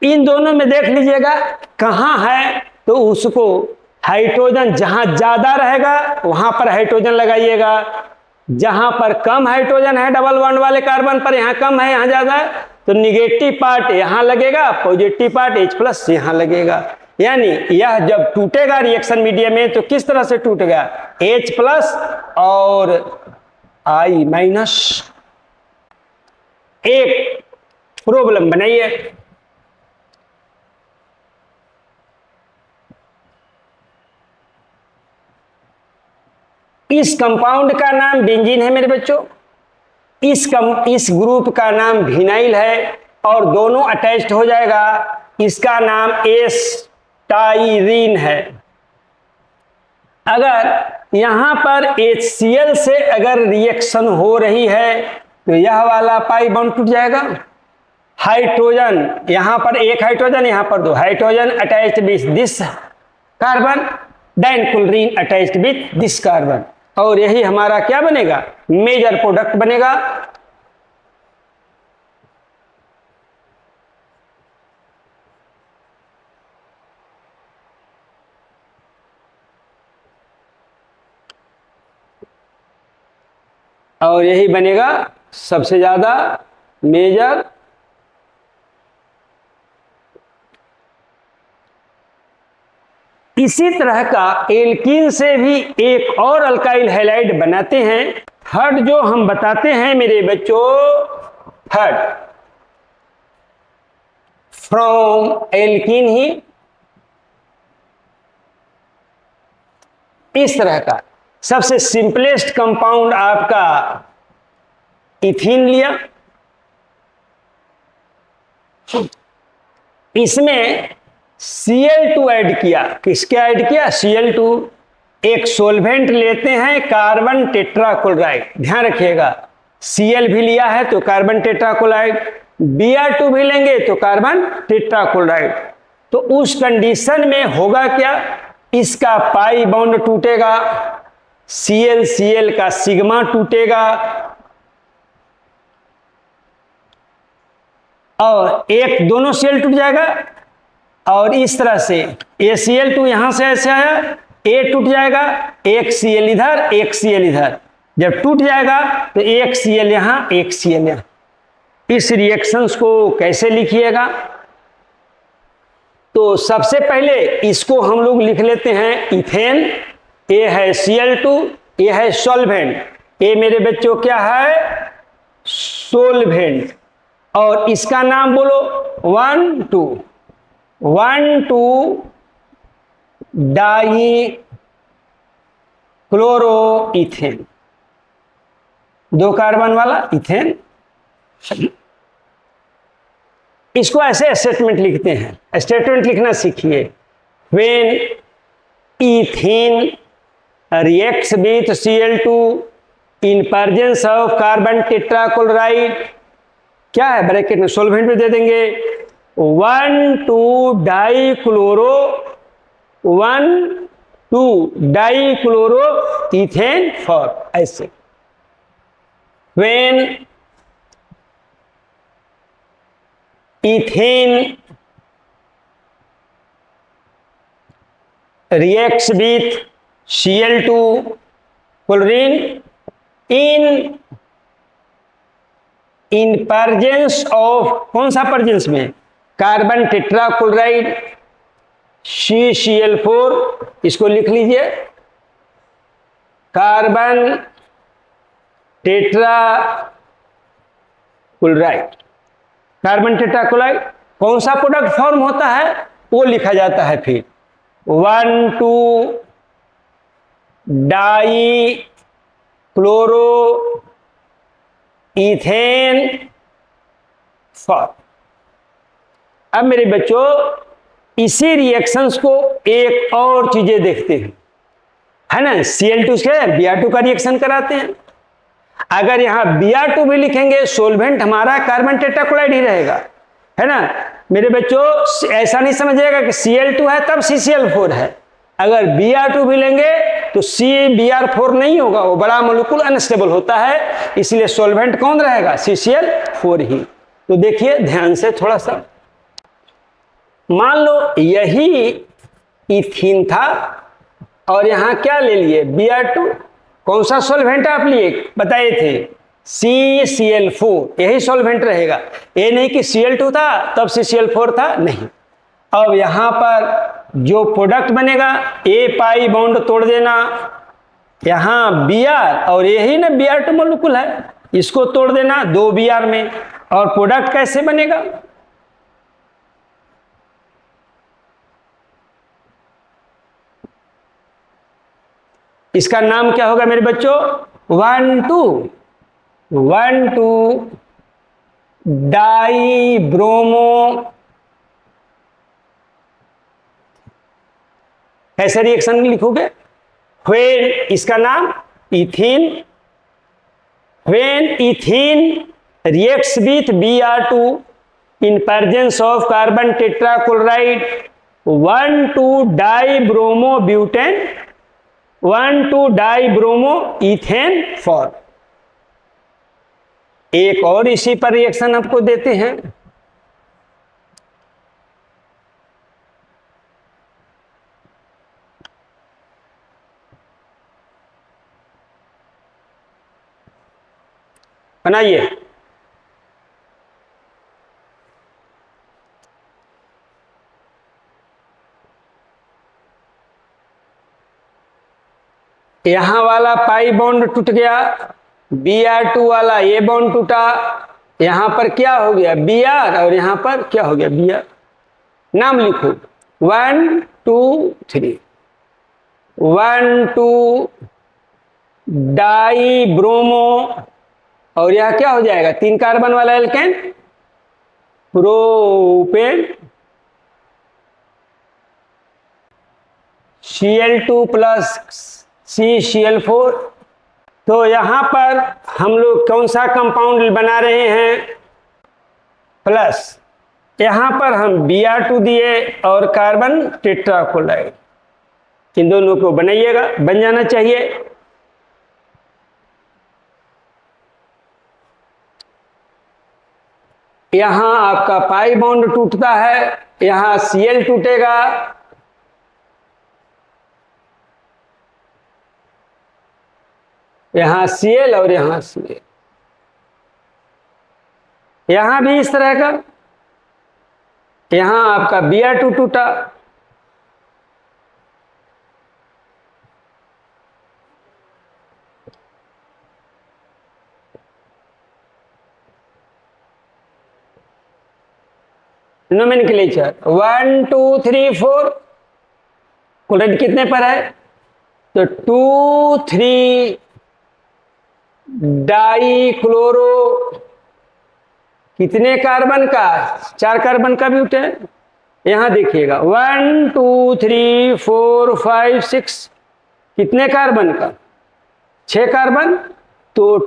इन दोनों में देख लीजिएगा कहां है, तो उसको हाइड्रोजन जहां ज्यादा रहेगा वहां पर हाइड्रोजन लगाइएगा। जहां पर कम हाइड्रोजन है डबल बॉन्ड वाले कार्बन पर, यहां कम है यहां ज्यादा है, तो निगेटिव पार्ट यहां लगेगा, पॉजिटिव पार्ट H+ यहां लगेगा। यानी यह जब टूटेगा रिएक्शन मीडियम में तो किस तरह से टूटेगा? H+ और I-। एक प्रॉब्लम बनाइए, इस कंपाउंड का नाम बेंजीन है मेरे बच्चों, इस ग्रुप का नाम विनाइल है और दोनों अटैच्ड हो जाएगा, इसका नाम एस्टाइरीन है। अगर यहां पर HCl से अगर रिएक्शन हो रही है तो यह वाला पाई बॉन्ड टूट जाएगा। हाइड्रोजन यहां पर एक हाइड्रोजन, यहां पर 2 hydrogen attached with this carbon, then chlorine attached with this carbon, और यही हमारा क्या बनेगा? मेजर प्रोडक्ट बनेगा। और यही बनेगा सबसे ज्यादा मेजर इसी तरह का एल्कीन से भी एक और अल्काइल हैलाइड बनाते हैं। थर्ड जो हम बताते हैं मेरे बच्चों, थर्ड फ्रॉम एल्कीन ही, इस तरह का सबसे सिंपलेस्ट कंपाउंड आपका इथीन लिया, इसमें Cl2 ऐड किया। किसके ऐड किया? Cl2। एक सोलवेंट लेते हैं कार्बन टेट्राक्लोराइड, ध्यान रखिएगा Cl भी लिया है तो कार्बन टेट्राक्लोराइड, Br2 भी लेंगे तो कार्बन टेट्राक्लोराइड। तो उस कंडीशन में होगा क्या, इसका पाई बॉन्ड टूटेगा, Cl का सिग्मा टूटेगा और एक दोनों Cl टूट जाएगा और इस तरह से ये Cl2 यहां से ऐसे आया, A टूट जाएगा, एक Cl इधर एक Cl इधर, जब टूट जाएगा तो एक Cl यहां एक Cl यहां। इस रिएक्शंस को कैसे लिखिएगा? तो सबसे पहले इसको हम लोग लिख लेते हैं इथेन, ये है Cl2, ये है सॉल्वेंट, ये मेरे बच्चों क्या है? सोलवेंट। और इसका नाम बोलो 1,2 डाई क्लोरोइथेन, 2 कार्बन वाला इथेन। इसको ऐसे स्टेटमेंट लिखते हैं, स्टेटमेंट लिखना सीखिए। When ethane reacts with Cl2 in presence of carbon tetrachloride, क्या है ब्रैकेट में सोलवेंट में दे देंगे 1,2 डाइक्लोरो इथेन फॉर, ऐसे। When ethane reacts with Cl2 chlorine in presence of, कौन सा presence में? कार्बन टेट्राक्लोराइड CCl4, इसको लिख लीजिए कार्बन टेट्राक्लोराइड। कार्बन टेट्राक्लोराइड कौन सा प्रोडक्ट फॉर्म होता है वो लिखा जाता है फिर 1,2 डाई क्लोरो इथेन फॉर्म। अब मेरे बच्चों इसी रिएक्शंस को एक और चीजें देखते हैं, है ना। Cl2 से Br2 का रिएक्शन कराते हैं। अगर यहां Br2 भी लिखेंगे सोलवेंट हमारा कार्बन टेट्राक्लोराइड ही रहेगा, है ना। मेरे बच्चों ऐसा नहीं समझिएगा कि Cl2 है तब CCl4 है। अगर Br2 भी लेंगे तो CBr4 नहीं होगा, वो बड़ा मोलिक्यूल अनस्टेबल होता है, इसलिए सोलवेंट कौन रहेगा? CCl4 ही। तो देखिए ध्यान से थोड़ा सा, मान लो यही इथीन था और यहां क्या ले लिए? Br2। कौन सा सॉल्वेंट आप लिए बताए थे? CCl4, यही सॉल्वेंट रहेगा। ये नहीं कि Cl2 था तब CCl4 था, नहीं। अब यहां पर जो प्रोडक्ट बनेगा A पाई बॉन्ड तोड़ देना, यहां Br और यही ना Br2 मोलिक्यूल है, इसको तोड़ देना 2 Br में, और प्रोडक्ट कैसे बनेगा? इसका नाम क्या होगा मेरे बच्चों? 1,2 डाई ब्रोमो। कैसे रिएक्शन लिखोगे? व्हेन, इसका नाम ethene, when ethene reacts with Br2 in presence of carbon tetrachloride 1,2 die bromo butane 1,2 die bromo ethane for. एक और इसी पर रिएक्शन आपको देते हैं, बनाइए। यहां वाला पाई बॉन्ड टूट गया, Br2 वाला ये बॉन्ड टूटा, यहां पर क्या हो गया? Br और यहां पर क्या हो गया? Br। नाम लिखो 1 2 3, 1 2 डाई ब्रोमो, और यह क्या हो जाएगा 3 कार्बन वाला alkene propane, Cl2 plus CCl4। तो यहां पर हम लोग कौन सा कंपाउंड बना रहे हैं, प्लस यहां पर हम Br2 दिए और कार्बन टेट्राक्लोराइड, इन दोनों को बनाइएगा, बन जाना चाहिए। यहां आपका पाई बॉन्ड टूटता है, यहां Cl टूटेगा, यहां Cl और यहां Cl, यहां भी इस तरह का, यहां आपका Br2 टूटा, नोमेनक्लेचर 1 2 3 4, क्लोराइड कितने पर है, तो 2 3 डाई क्लोरो, कितने कार्बन का, 4 कार्बन का ब्यूटेन। यहां देखिएगा 1 2 3 4 5 6, कितने कार्बन का, 6 कार्बन, तो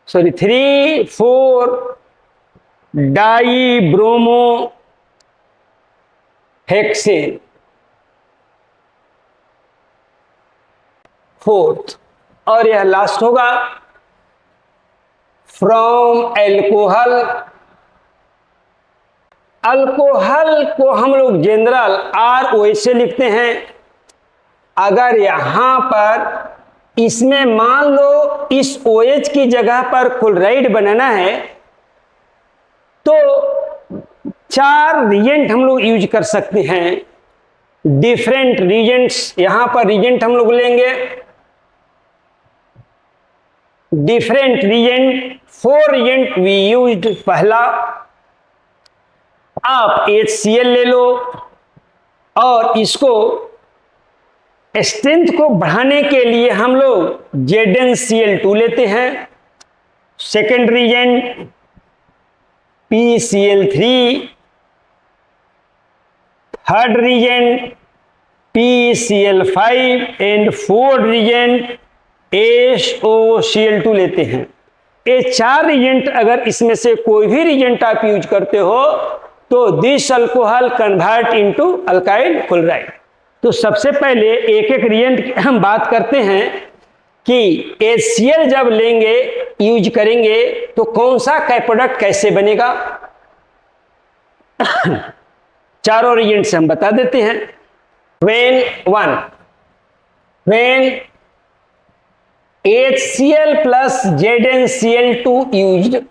3 4 डाई ब्रोमो हेक्सेन, 4th, और यह लास्ट होगा फ्रॉम एल्कोहल। अल्कोहल को हम लोग जनरल ROH से लिखते हैं। अगर यहां पर इसमें मान लो इस OH की जगह पर क्लोराइड बनाना है तो 4 रिएजेंट हम लोग यूज कर सकते हैं। डिफरेंट रिएजेंट्स, यहां पर रिएजेंट हम लोग लेंगे, different reagent, 4 reagent we used. पहला आप HCl ले लो और इसको स्ट्रेंथ को बढ़ाने के लिए हम लोग ZnCl2 लेते हैं। Second reagent PCl3, third reagent PCl5 and fourth reagent SOCl2 लेते हैं। ये 4 रिएजेंट अगर इसमें से कोई भी रिएजेंट आप यूज करते हो तो this alcohol convert into alkyl chloride. तो सबसे पहले एक एक रिएजेंट की हम बात करते हैं कि HCl जब लेंगे यूज करेंगे तो कौन सा प्रोडक्ट कैसे बनेगा। चारों रिएजेंट से हम बता देते हैं। when HCl plus ZnCl2 used,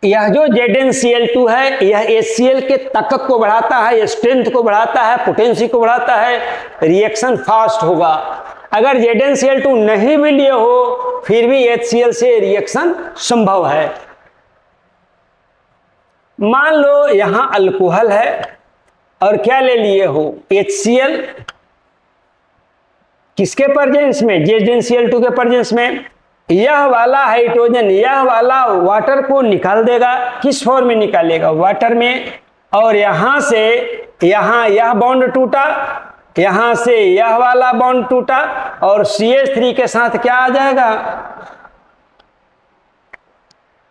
यह जो ZnCl2 है यह HCl के ताकत को बढ़ाता है, स्ट्रेंथ को बढ़ाता है, पोटेंसी को बढ़ाता है, रिएक्शन फास्ट होगा। अगर ZnCl2 नहीं भी लिए हो फिर भी HCl से रिएक्शन संभव है। मान लो यहां अल्कोहल है और क्या ले लिए हो HCl, किसके प्रेजेंस में, ZnCl2 के प्रेजेंस में। यह वाला हाइड्रोजन यह वाला वाटर को निकाल देगा, किस फॉर्म में निकालेगा, वाटर में। और यहां से यहां यह बॉन्ड टूटा, यहां से यह वाला बॉन्ड टूटा और CH3 के साथ क्या आ जाएगा,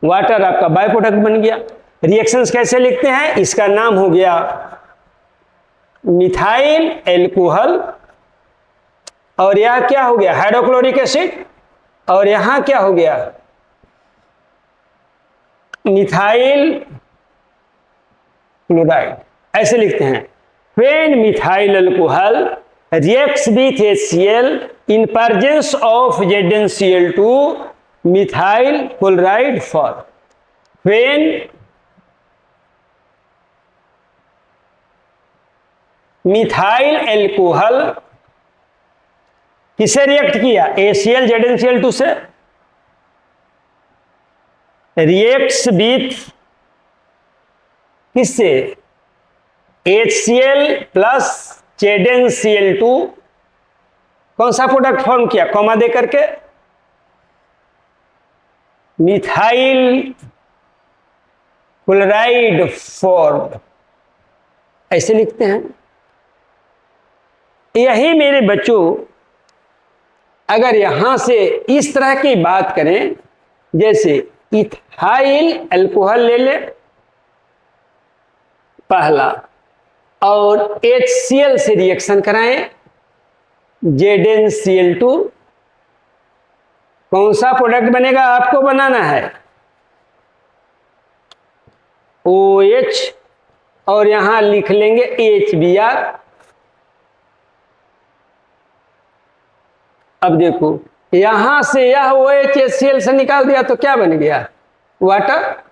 वाटर आपका बाय प्रोडक्ट बन गया। रिएक्शंस कैसे लिखते हैं, इसका नाम हो गया मिथाइल एल्कोहल, और यह क्या हो गया हाइड्रोक्लोरिक एसिड, और यहां क्या हो गया मिथाइल क्लोराइड, ऐसे लिखते हैं। When methyl alcohol reacts with HCl in presence of ZnCl2, methyl chloride form. When methyl alcohol किसे रिएक्ट किया, HCl ZnCl2 से, रिएक्ट्स विथ किससे? HCl प्लस ZnCl2 कौन सा प्रोडक्ट फॉर्म किया? कॉमा दे करके मिथाइल क्लोराइड फॉर्म, ऐसे लिखते हैं। यही मेरे बच्चों अगर यहां से इस तरह की बात करें, जैसे इथाइल अल्कोहल ले ले पहला और HCl से रिएक्शन कराएं, ZnCl2, कौन सा प्रोडक्ट बनेगा? आपको बनाना है OH और यहां लिख लेंगे HBr। अब देखो यहां से यह OH HCl से निकाल दिया तो क्या बन गया? वाटर।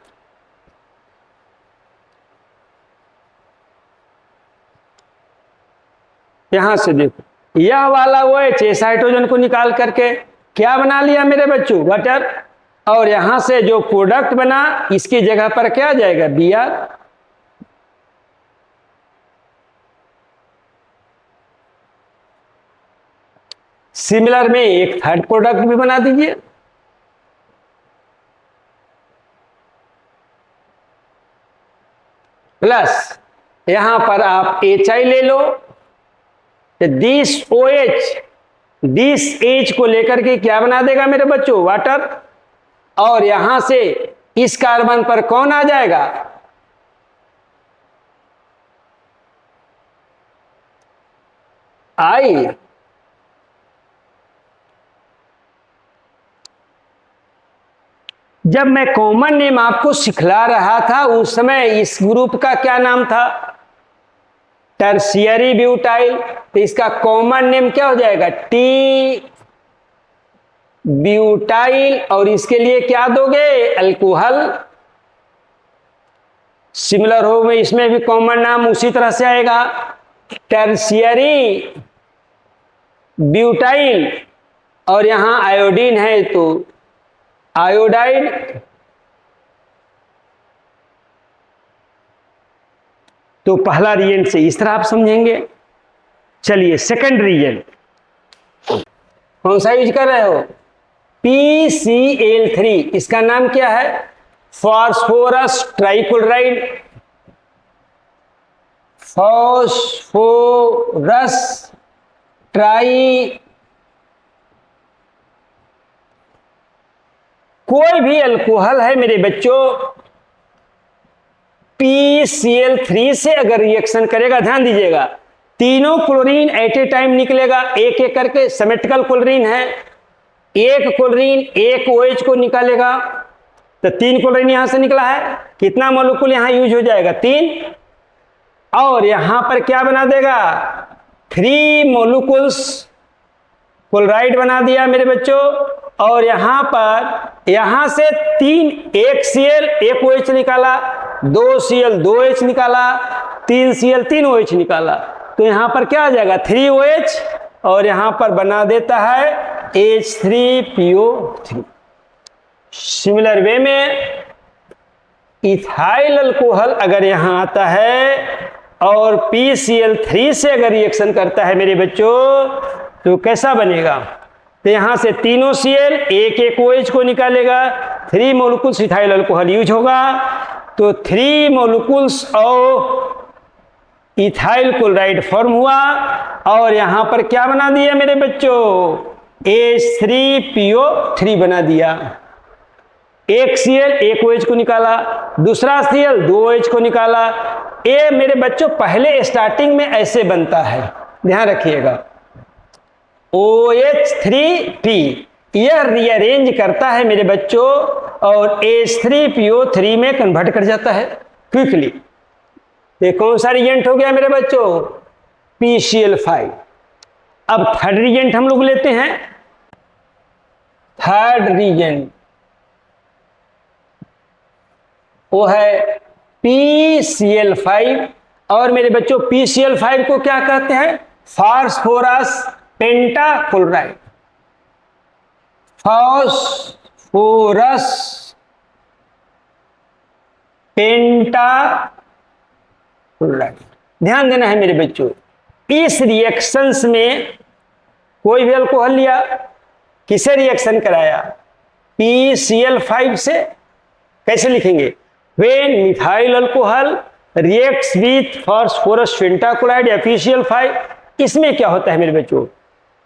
यहां से देखो यह वाला OH इस हाइड्रोजन को निकाल करके क्या बना लिया मेरे बच्चों? वाटर। और यहां से जो प्रोडक्ट बना इसकी जगह पर क्या जाएगा? Br। सिमिलर में एक थर्ड प्रोडक्ट भी बना दीजिए, प्लस यहां पर आप HI ले लो, दिस OH दिस H को लेकर के क्या बना देगा मेरे बच्चों? वाटर। और यहां से इस कार्बन पर कौन आ जाएगा? I। जब मैं कॉमन नेम आपको सिखला रहा था उस समय इस ग्रुप का क्या नाम था? Tertiary butyl. तो इसका कॉमन नेम क्या हो जाएगा? T butyl. और इसके लिए क्या दोगे? अल्कोहल। सिमिलर हो में इसमें भी कॉमन नाम उसी तरह से आएगा, टर्शियरी ब्यूटाइल। और यहां आयोडीन है तो आयोडाइड। तो पहला रिएजेंट से इस तरह आप समझेंगे। चलिए सेकंड रिएजेंट कौन सा यूज कर रहे हो? PCl3। इसका नाम क्या है? Phosphorus trichloride. फास्फोरस ट्राई, कोई भी अल्कोहल है मेरे बच्चों PCl3 से अगर रिएक्शन करेगा, ध्यान दीजिएगा, तीनों क्लोरीन एट ए टाइम निकलेगा, एक एक करके सिमेट्रिकल क्लोरीन है। एक क्लोरीन एक OH को निकालेगा तो 3 क्लोरीन यहां से निकला है, कितना मोलिक्यूल यहां यूज हो जाएगा? 3। और यहां पर क्या बना देगा? 3 मोलिक्यूल्स क्लोराइड बना दिया मेरे बच्चों। और यहां पर यहां से 3, एक Cl एक OH निकाला, 2 Cl 2 H निकाला, 3 Cl 3 OH निकाला। तो यहां पर क्या आ जाएगा? 3 OH। और यहां पर बना देता है H3PO3। सिमिलर वे में इथाइल अल्कोहल अगर यहां आता है और PCl3 से अगर रिएक्शन करता है मेरे बच्चों तो कैसा बनेगा? तो यहां से तीनों Cl एक एक OH को निकालेगा, 3 मोलिक्यूल्स इथाइल अल्कोहल यूज होगा। तो 3 molecules of ethyl chloride form हुआ। और यहां पर क्या बना दिया मेरे बच्चों? H3PO3 बना दिया। एक Cl एक OH को निकाला, दूसरा Cl 2 OH को निकाला। ये मेरे बच्चों पहले स्टार्टिंग में ऐसे बनता है, ध्यान रखिएगा। OH3P यह रीअरेंज करता है मेरे बच्चों और H3PO3 में कन्वर्ट कर जाता है क्विकली। ये कौन सा रिएजेंट हो गया मेरे बच्चों? PCl5। अब थर्ड रिएजेंट हम लोग लेते हैं। थर्ड रिएजेंट वो है PCl5। और मेरे बच्चों PCl5 को क्या कहते हैं? Phosphorus pentachloride. Phosphorus pentachloride. Chloride. ध्यान देना है मेरे बच्चों, इस रिएक्शंस में कोई भी अल्कोहल लिया, किसे रिएक्शन कराया, PCl5 से। कैसे लिखेंगे, when methyl alcohol reacts with phosphorus pentachloride या PCl5। इसमें क्या होता है मेरे बच्चों,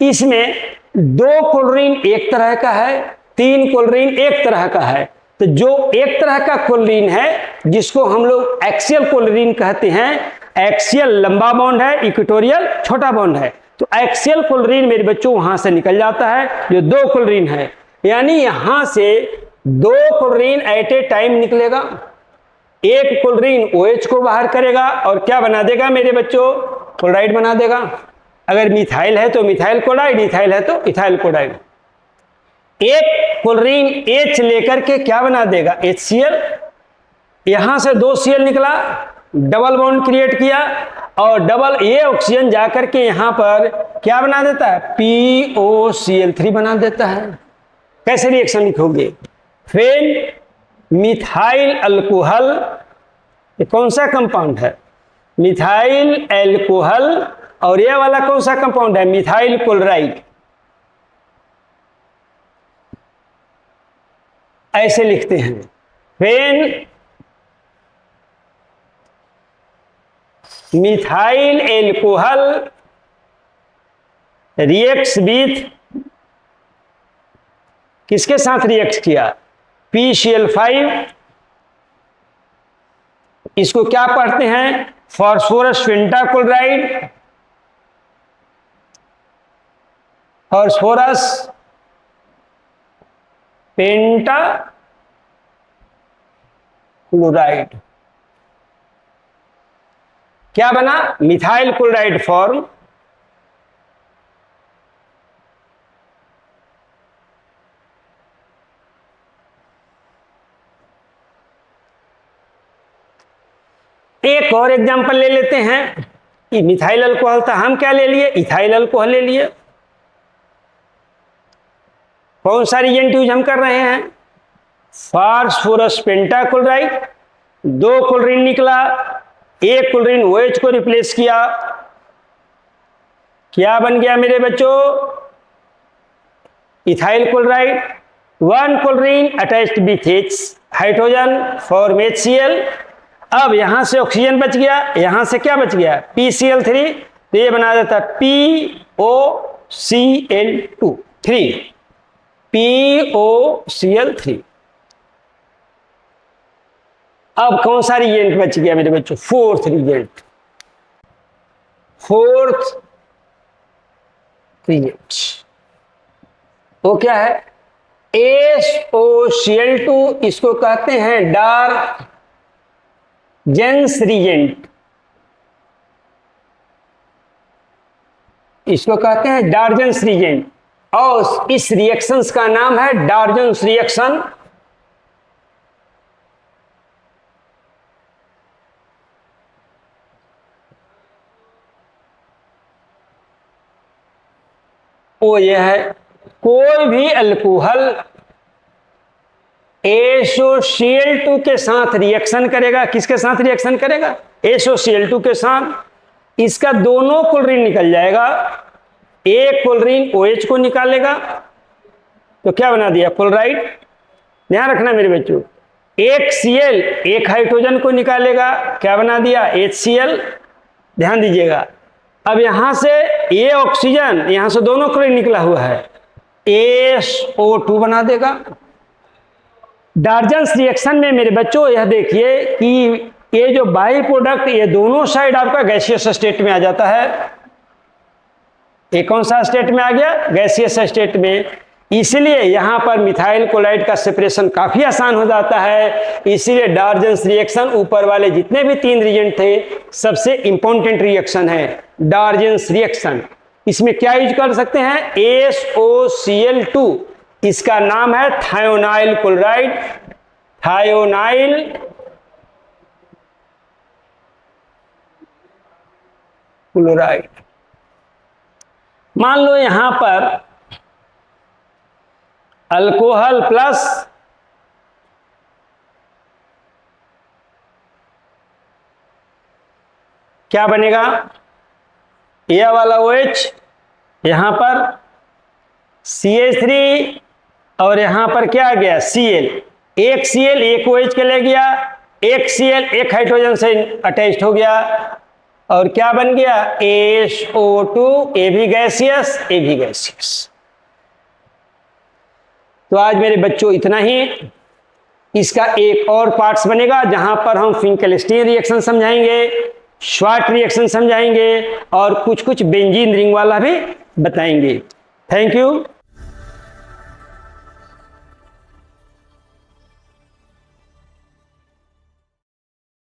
इसमें 2 क्लोरीन एक तरह का है, 3 क्लोरीन एक तरह का है। तो जो एक तरह का क्लोरीन है जिसको हम लोग एक्सियल क्लोरीन कहते हैं, एक्सियल लंबा बॉन्ड है, इक्वेटोरियल छोटा बॉन्ड है, तो एक्सियल क्लोरीन मेरे बच्चों वहां से निकल जाता है, जो 2 क्लोरीन है। यानी यहां से 2 क्लोरीन एट ए टाइम निकलेगा, एक क्लोरीन OH को बाहर करेगा और क्या बना देगा मेरे बच्चों, क्लोराइड बना देगा। अगर मिथाइल है तो मिथाइल क्लोराइड, इथाइल है तो इथाइल क्लोराइड। एक क्लोरीन H लेकर के क्या बना देगा, HCl। यहां से 2 Cl निकला, डबल बॉन्ड क्रिएट किया, और डबल ये ऑक्सीजन जाकर के यहां पर क्या बना देता है, POCl3 बना देता है। कैसे रिएक्शन लिखोगे, फेन मिथाइल अल्कोहल, ये कौन सा कंपाउंड है, मिथाइल अल्कोहल, और ये वाला कौन सा कंपाउंड है, मिथाइल क्लोराइड। ऐसे लिखते हैं, फेन मिथाइल अल्कोहल रिएक्ट्स विथ, किसके साथ रिएक्ट किया, PCl5। इसको क्या पढ़ते हैं, फास्फोरस पेंटाक्लोराइड, फास्फोरस पेंटाक्लोराइड। क्या बना, मिथाइल क्लोराइड फॉर्म। एक और एग्जांपल ले लेते हैं कि मिथाइल अल्कोहल था, हम क्या ले लिए, इथाइल अल्कोहल ले लिए। कौन सा रिएजेंट यूज हम कर रहे हैं, फास्फोरस पेंटाक्लोराइड, 2 क्लोरीन निकला, एक क्लोरीन OH को रिप्लेस किया, क्या बन गया मेरे बच्चों, ethyl chloride. 1 chlorine attached with H hydrogen form HCl। अब यहां से ऑक्सीजन बच गया, यहां से क्या बच गया, PCl3, तो ये बना देता POCl2, POCl3। अब कौन सा रिएजेंट बच गया मेरे बच्चों, फोर्थ रिएजेंट, फोर्थ रिएजेंट वो क्या है, SOCl2। इसको कहते हैं डार्जेंस रिएजेंट, इसको कहते हैं डार्जेंस रिएजेंट, और इस रिएक्शंस का नाम है डार्जेंस रिएक्शन। वो ये है, कोई भी अल्कोहल SOCl2 के साथ रिएक्शन करेगा, किसके साथ रिएक्शन करेगा, SOCl2 के साथ, इसका दोनों क्लोरीन निकल जाएगा, एक क्लोरीन OH को निकालेगा, तो क्या बना दिया, क्लोराइड। ध्यान रखना मेरे बच्चों, एक Cl एक हाइड्रोजन को निकालेगा, क्या बना दिया, HCl। ध्यान दीजिएगा, अब यहां से ये ऑक्सीजन, यहां से दोनों क्लोरीन निकला हुआ है, SO2 बना देगा। डार्जेंस रिएक्शन में मेरे बच्चों यह देखिए कि ये जो बाई प्रोडक्ट, ये दोनों साइड आपका गैसियस स्टेट में आ जाता है। ये कौन सा स्टेट में आ गया, गैसियस स्टेट में। इसलिए यहां पर मिथाइल क्लोराइड का सेपरेशन काफी आसान हो जाता है। इसीलिए डार्जेंस रिएक्शन ऊपर वाले जितने भी 3 रिएजेंट थे, सबसे इंपॉर्टेंट रिएक्शन है डार्जेंस रिएक्शन। इसमें क्या यूज कर सकते हैं, SOCl2, इसका नाम है थायोनाइल क्लोराइड, थायोनाइल क्लोराइड। मान लो यहां पर अल्कोहल प्लस क्या बनेगा, ये वाला OH, यहां पर CH3 और यहां पर क्या आ गया Cl, एक Cl एक OH के ले गया, एक Cl एक हाइड्रोजन से अटैच्ड हो गया और क्या बन गया SO2, ये भी गैसियस, ये भी गैसियस। तो आज मेरे बच्चों इतना ही। इसका एक और पार्ट्स बनेगा जहां पर हम फिंकेल्स्टीन रिएक्शन समझाएंगे, श्वार्ट रिएक्शन समझाएंगे और कुछ कुछ बेंजीन रिंग वाला भी बताएंगे। Thank you.